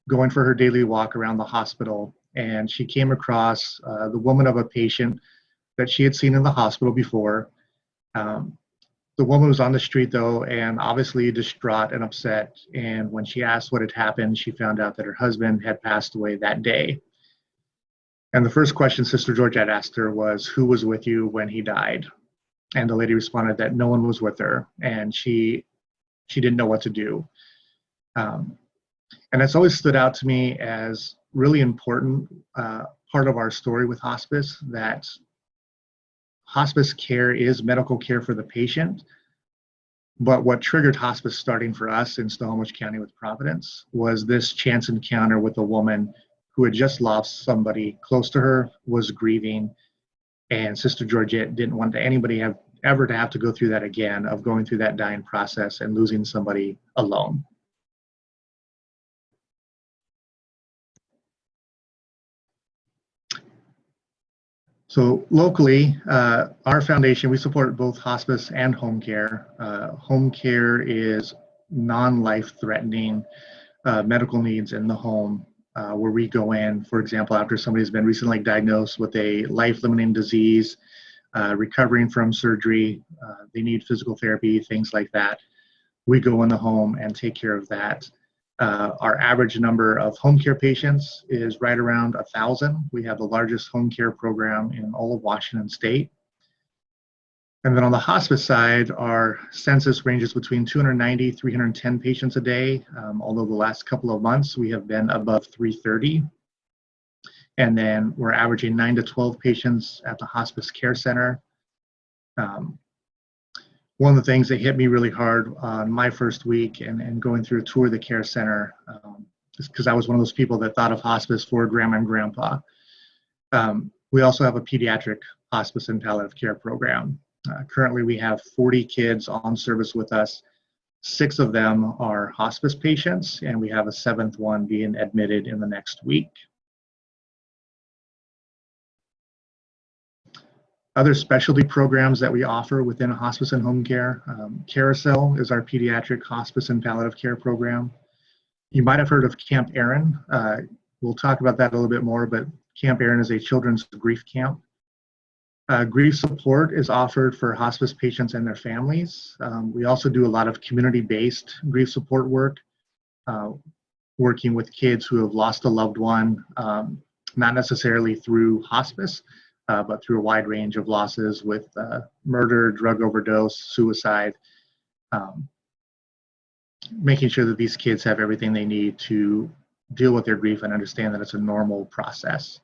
going for her daily walk around the hospital, and she came across the woman of a patient that she had seen in the hospital before. The woman was on the street though, and obviously distraught and upset, and when she asked what had happened, she found out that her husband had passed away that day. And the first question Sister Georgette asked her was, "Who was with you when he died?" And the lady responded that no one was with her, and she didn't know what to do. And it's always stood out to me as really important part of our story with hospice, that hospice care is medical care for the patient. But what triggered hospice starting for us in Snohomish County with Providence was this chance encounter with a woman who had just lost somebody close to her, was grieving, and Sister Georgette didn't want anybody ever to have to go through that again, of going through that dying process and losing somebody alone. So locally, our foundation, we support both hospice and home care. Home care is non-life-threatening medical needs in the home, where we go in, for example, after somebody's been recently diagnosed with a life-limiting disease, recovering from surgery, they need physical therapy, things like that. We go in the home and take care of that. Our average number of home care patients is right around 1,000. We have the largest home care program in all of Washington state. And then on the hospice side, our census ranges between 290, 310 patients a day, although the last couple of months we have been above 330. And then we're averaging 9 to 12 patients at the hospice care center. one of the things that hit me really hard on my first week and going through a tour of the care center, is because I was one of those people that thought of hospice for grandma and grandpa. We also have a pediatric hospice and palliative care program. Currently, we have 40 kids on service with us. 6 of them are hospice patients, and we have a 7th one being admitted in the next week. Other specialty programs that we offer within hospice and home care. Carousel is our pediatric hospice and palliative care program. You might have heard of Camp Aaron. We'll talk about that a little bit more, but Camp Aaron is a children's grief camp. Grief support is offered for hospice patients and their families. We also do a lot of community-based grief support work, working with kids who have lost a loved one, not necessarily through hospice, but through a wide range of losses with murder, drug overdose, suicide, making sure that these kids have everything they need to deal with their grief and understand that it's a normal process.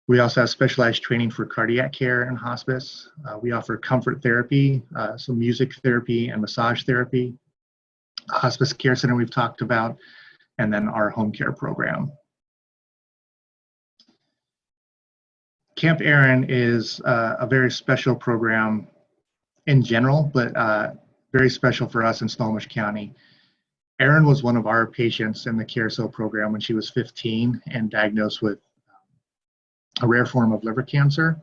We also have specialized training for cardiac care in hospice. We offer comfort therapy, some music therapy and massage therapy, hospice care center we've talked about, and then our home care program. Camp Aaron is a very special program in general, but very special for us in Snohomish County. Erin was one of our patients in the Carousel program when she was 15 and diagnosed with a rare form of liver cancer.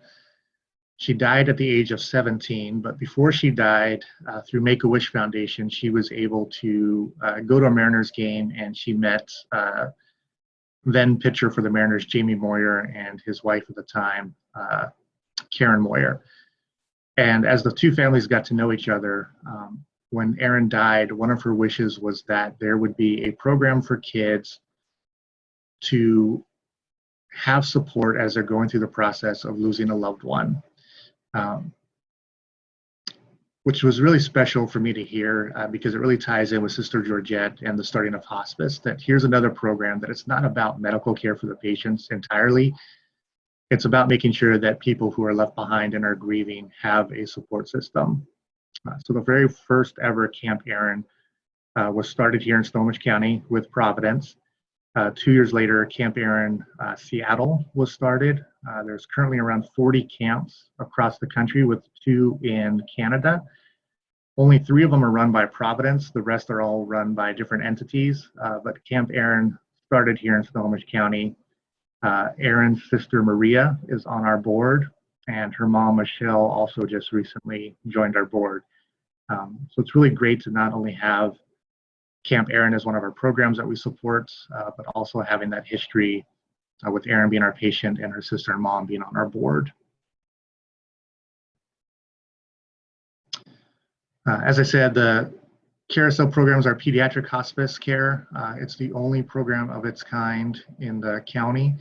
She died at the age of 17, but before she died, through Make-A-Wish Foundation, she was able to go to a Mariners game, and she met then pitcher for the Mariners, Jamie Moyer, and his wife at the time, Karen Moyer. And as the two families got to know each other, when Erin died, one of her wishes was that there would be a program for kids to have support as they're going through the process of losing a loved one, which was really special for me to hear because it really ties in with Sister Georgette and the starting of hospice, that here's another program that it's not about medical care for the patients entirely. It's about making sure that people who are left behind and are grieving have a support system. So the very first ever Camp Aaron was started here in Snohomish County with Providence. 2 years later, Camp Aaron Seattle was started. There's currently around 40 camps across the country, with 2 in Canada. Only 3 of them are run by Providence. The rest are all run by different entities. But Camp Aaron started here in Snohomish County. Aaron's sister Maria is on our board, and her mom Michelle also just recently joined our board. So it's really great to not only have Camp Aaron as one of our programs that we support, but also having that history with Aaron being our patient and her sister and mom being on our board. As I said, the Carousel program is our pediatric hospice care. It's the only program of its kind in the county.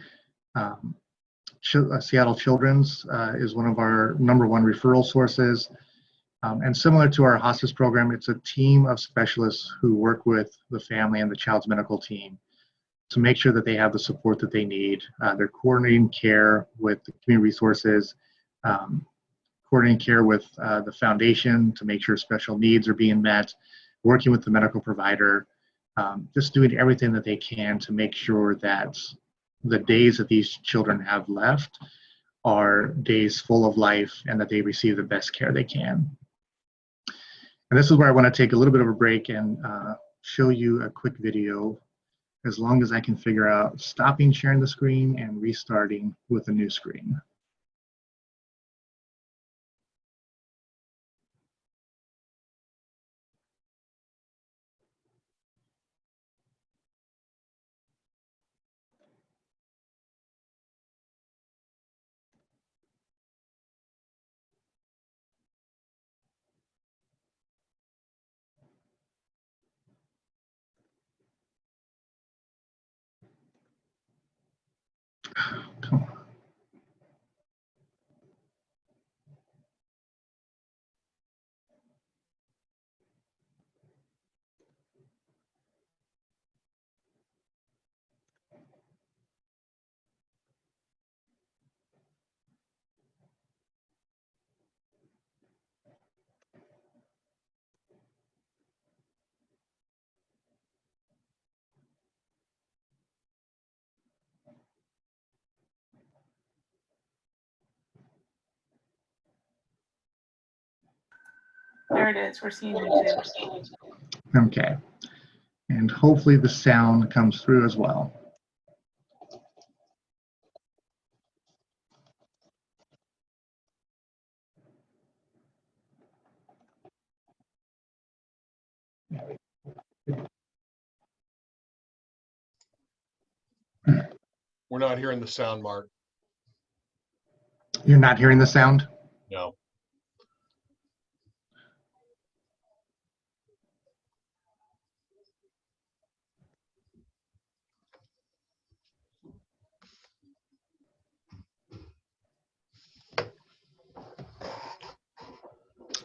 Seattle Children's is one of our #1 referral sources. And similar to our hospice program, it's a team of specialists who work with the family and the child's medical team to make sure that they have the support that they need. They're coordinating care with the community resources, coordinating care with the foundation to make sure special needs are being met, working with the medical provider, just doing everything that they can to make sure that the days that these children have left are days full of life and that they receive the best care they can. And this is where I want to take a little bit of a break and show you a quick video, as long as I can figure out stopping sharing the screen and restarting with a new screen. Come on. There it is. We're seeing you too. Okay. And hopefully the sound comes through as well. We're not hearing the sound, Mark. You're not hearing the sound? No.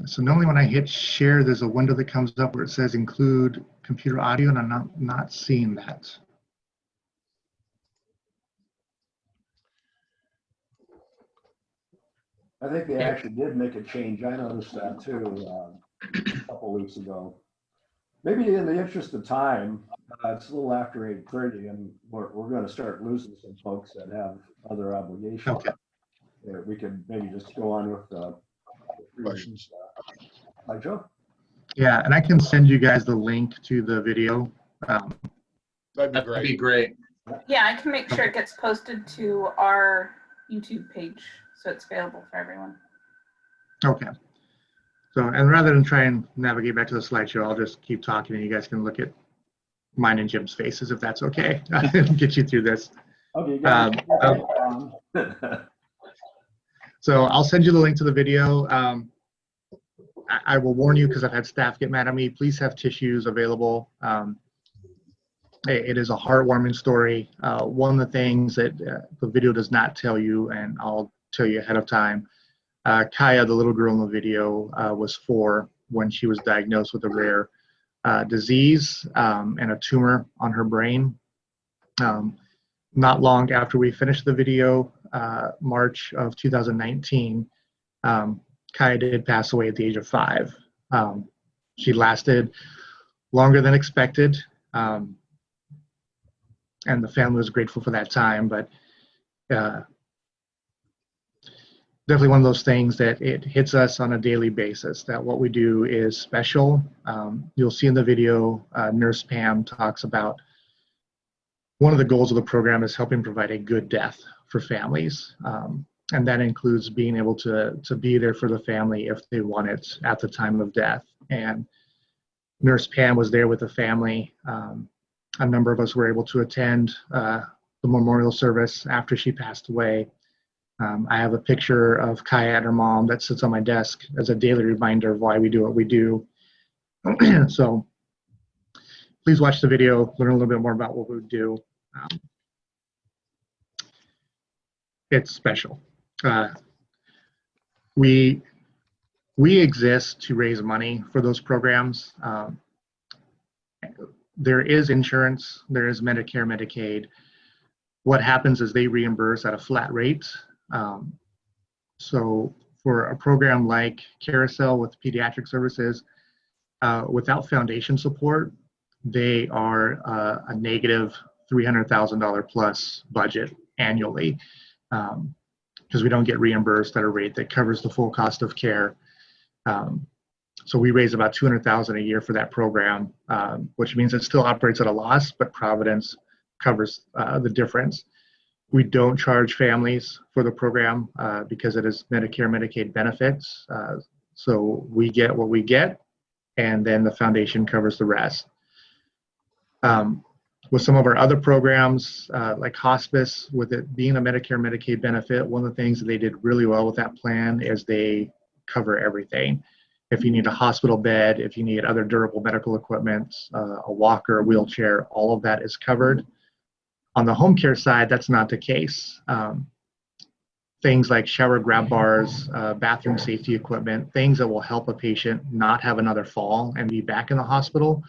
So normally when I hit share, there's a window that comes up where it says include computer audio, and I'm not seeing that. I think they actually did make a change. I noticed that too a couple weeks ago. Maybe in the interest of time, it's a little after 8:30, and we're going to start losing some folks that have other obligations. Okay. We could maybe just go on with the questions. Hi, Joe. Yeah, and I can send you guys the link to the video. That'd be great. Yeah, I can make sure it gets posted to our YouTube page so it's available for everyone. Okay. So, and rather than try and navigate back to the slideshow, I'll just keep talking and you guys can look at mine and Jim's faces if that's okay. Get you through this. Okay. So I'll send you the link to the video. I will warn you because I've had staff get mad at me. Please have tissues available. It is a heartwarming story. One of the things that the video does not tell you, and I'll tell you ahead of time, Kaya, the little girl in the video, was 4 when she was diagnosed with a rare disease and a tumor on her brain. Not long after we finished the video, March of 2019, Kaya did pass away at the age of 5. She lasted longer than expected, and the family was grateful for that time, but definitely one of those things that it hits us on a daily basis, that what we do is special. You'll see in the video, Nurse Pam talks about one of the goals of the program is helping provide a good death for families. And that includes being able to be there for the family if they want it at the time of death. And Nurse Pam was there with the family. A number of us were able to attend the memorial service after she passed away. I have a picture of Kaya and her mom that sits on my desk as a daily reminder of why we do what we do. So please watch the video, learn a little bit more about what we do. It's special. We exist to raise money for those programs. There is insurance, there is Medicare, Medicaid. What happens is they reimburse at a flat rate. So for a program like Carousel with pediatric services, without foundation support, they are a negative $300,000 plus budget annually, because we don't get reimbursed at a rate that covers the full cost of care. So we raise about $200,000 a year for that program, which means it still operates at a loss, but Providence covers the difference. We don't charge families for the program because it is Medicare, Medicaid benefits. So we get what we get, and then the foundation covers the rest. With some of our other programs, like hospice, with it being a Medicare, Medicaid benefit, one of the things that they did really well with that plan is they cover everything. If you need a hospital bed, if you need other durable medical equipment, a walker, a wheelchair, all of that is covered. On the home care side, that's not the case. Things like shower grab bars, bathroom safety equipment, things that will help a patient not have another fall and be back in the hospital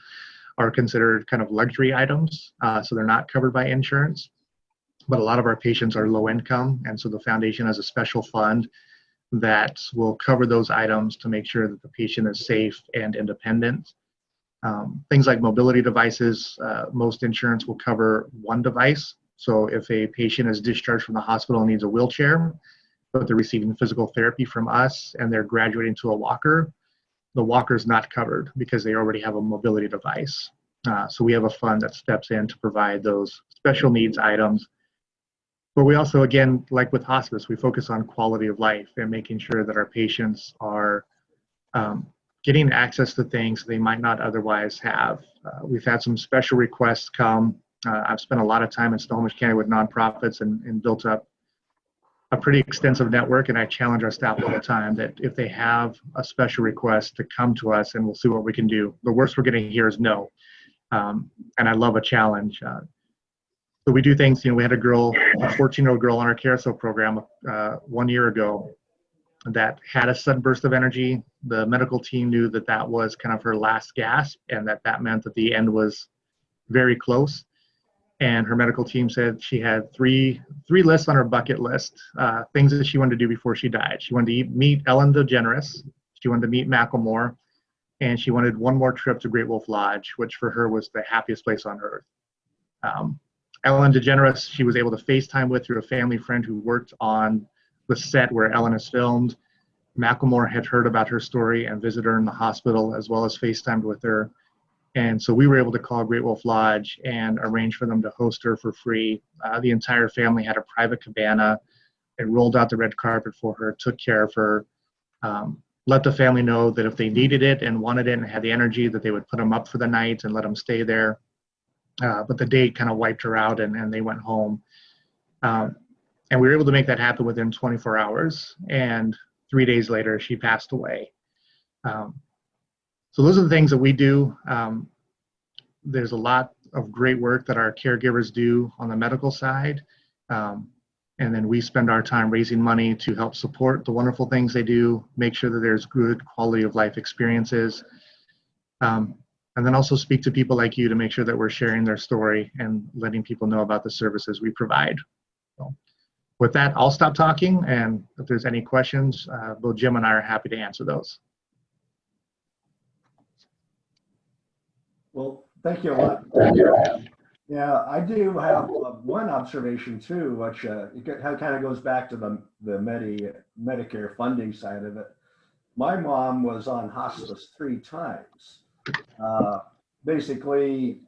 are considered kind of luxury items. So they're not covered by insurance. But a lot of our patients are low income, and so the foundation has a special fund that will cover those items to make sure that the patient is safe and independent. Things like mobility devices, most insurance will cover one device. So if a patient is discharged from the hospital and needs a wheelchair, but they're receiving physical therapy from us and they're graduating to a walker, the walker's not covered because they already have a mobility device. So we have a fund that steps in to provide those special needs items. But we also, again, like with hospice, we focus on quality of life and making sure that our patients are getting access to things they might not otherwise have. We've had some special requests come. I've spent a lot of time in Snohomish County with nonprofits and built up a pretty extensive network, and I challenge our staff all the time that if they have a special request to come to us and we'll see what we can do. The worst we're going to hear is no. And I love a challenge. So we do things, we had a 14-year-old girl on our carousel program 1 year ago that had a sudden burst of energy. The medical team knew that that was kind of her last gasp, and that meant that the end was very close. And her medical team said she had three lists on her bucket list, things that she wanted to do before she died. She wanted to meet Ellen DeGeneres, she wanted to meet Macklemore, and she wanted one more trip to Great Wolf Lodge, which for her was the happiest place on earth. Ellen DeGeneres, she was able to FaceTime with through a family friend who worked on the set where Ellen is filmed. Macklemore had heard about her story and visited her in the hospital, as well as FaceTimed with her. And so we were able to call Great Wolf Lodge and arrange for them to host her for free. The entire family had a private cabana. They rolled out the red carpet for her, took care of her, let the family know that if they needed it and wanted it and had the energy, that they would put them up for the night and let them stay there. But the date kind of wiped her out, and they went home. And we were able to make that happen within 24 hours. And 3 days later, she passed away. So those are the things that we do. There's a lot of great work that our caregivers do on the medical side. And then we spend our time raising money to help support the wonderful things they do, make sure that there's good quality of life experiences. And then also speak to people like you to make sure that we're sharing their story and letting people know about the services we provide. So with that, I'll stop talking, and if there's any questions, both Jim and I are happy to answer those. Well, thank you a lot. Yeah, I do have one observation too, which kind of goes back to the Medicare funding side of it. My mom was on hospice 3 times. Basically,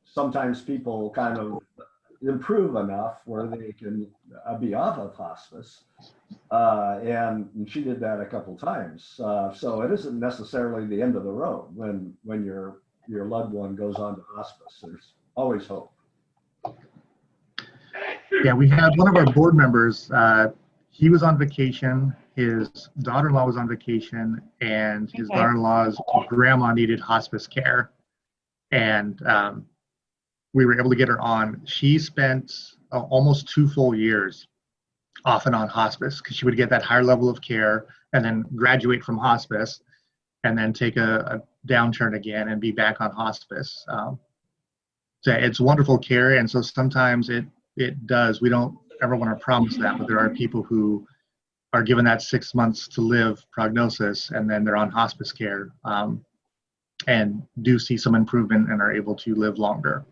sometimes people kind of improve enough where they can be off of hospice. And she did that a couple times. So it isn't necessarily the end of the road when your loved one goes on to hospice. There's always hope. Yeah, we had one of our board members, he was on vacation, his daughter-in-law was on vacation, and his daughter-in-law's grandma needed hospice care. And we were able to get her on. She spent almost 2 full years off and on hospice because she would get that higher level of care and then graduate from hospice and then take a downturn again and be back on hospice. So it's wonderful care, and so sometimes it does. We don't ever want to promise that, but there are people who are given that 6 months to live prognosis, and then they're on hospice care and do see some improvement and are able to live longer.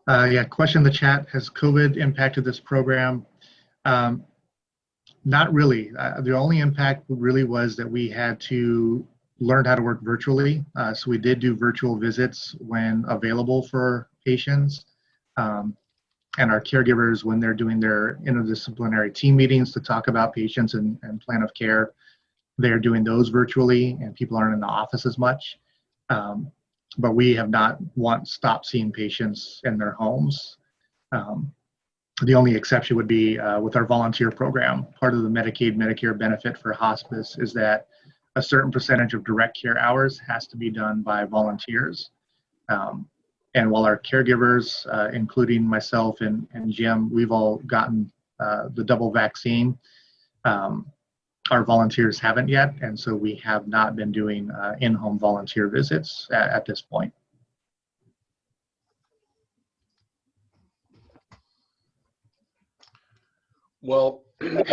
Yeah, question in the chat, has COVID impacted this program? Not really. The only impact really was that we had to learn how to work virtually. So we did do virtual visits when available for patients. And our caregivers, when they're doing their interdisciplinary team meetings to talk about patients and plan of care, they're doing those virtually, and people aren't in the office as much. But we have not stopped seeing patients in their homes. The only exception would be with our volunteer program. Part of the Medicaid, Medicare benefit for hospice is that a certain percentage of direct care hours has to be done by volunteers. And while our caregivers, including myself and Jim, we've all gotten the double vaccine, our volunteers haven't yet, and so we have not been doing in-home volunteer visits at this point. Well, if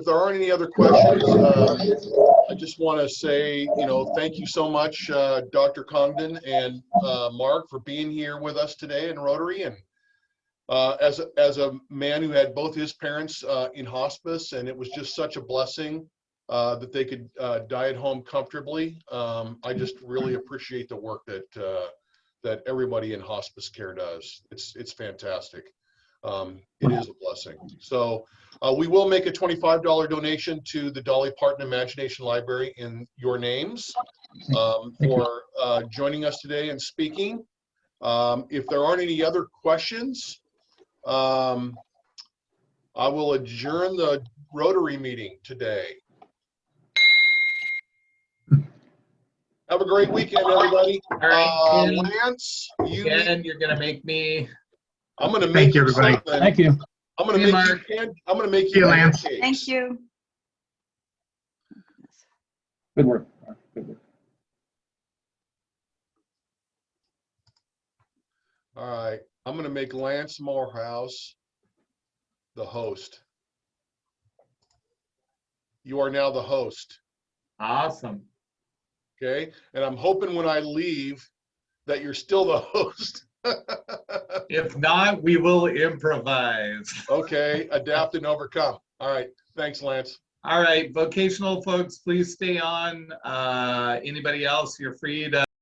there aren't any other questions, I just want to say, thank you so much, Dr. Congdon and Mark, for being here with us today in Rotary. And as a man who had both his parents in hospice, and it was just such a blessing that they could die at home comfortably. I just really appreciate the work that everybody in hospice care does. It's fantastic. It is a blessing. So we will make a $25 donation to the Dolly Parton Imagination Library in your names for joining us today and speaking. If there aren't any other questions, I will adjourn the Rotary meeting today. Have a great weekend, everybody. All right, Ken, Lance, you're gonna make me. I'm gonna make Thank you, you everybody. something. Thank you. I'm gonna Hey, make you. Mark. I'm gonna make See you, you Lance. pancakes. Thank you. Good work. Good work. All right, I'm gonna make Lance Morehouse the host. You are now the host. Awesome. Okay, and I'm hoping when I leave that you're still the host. If not, we will improvise. Okay, adapt and overcome. All right, thanks, Lance. All right, vocational folks, please stay on. Anybody else, you're free to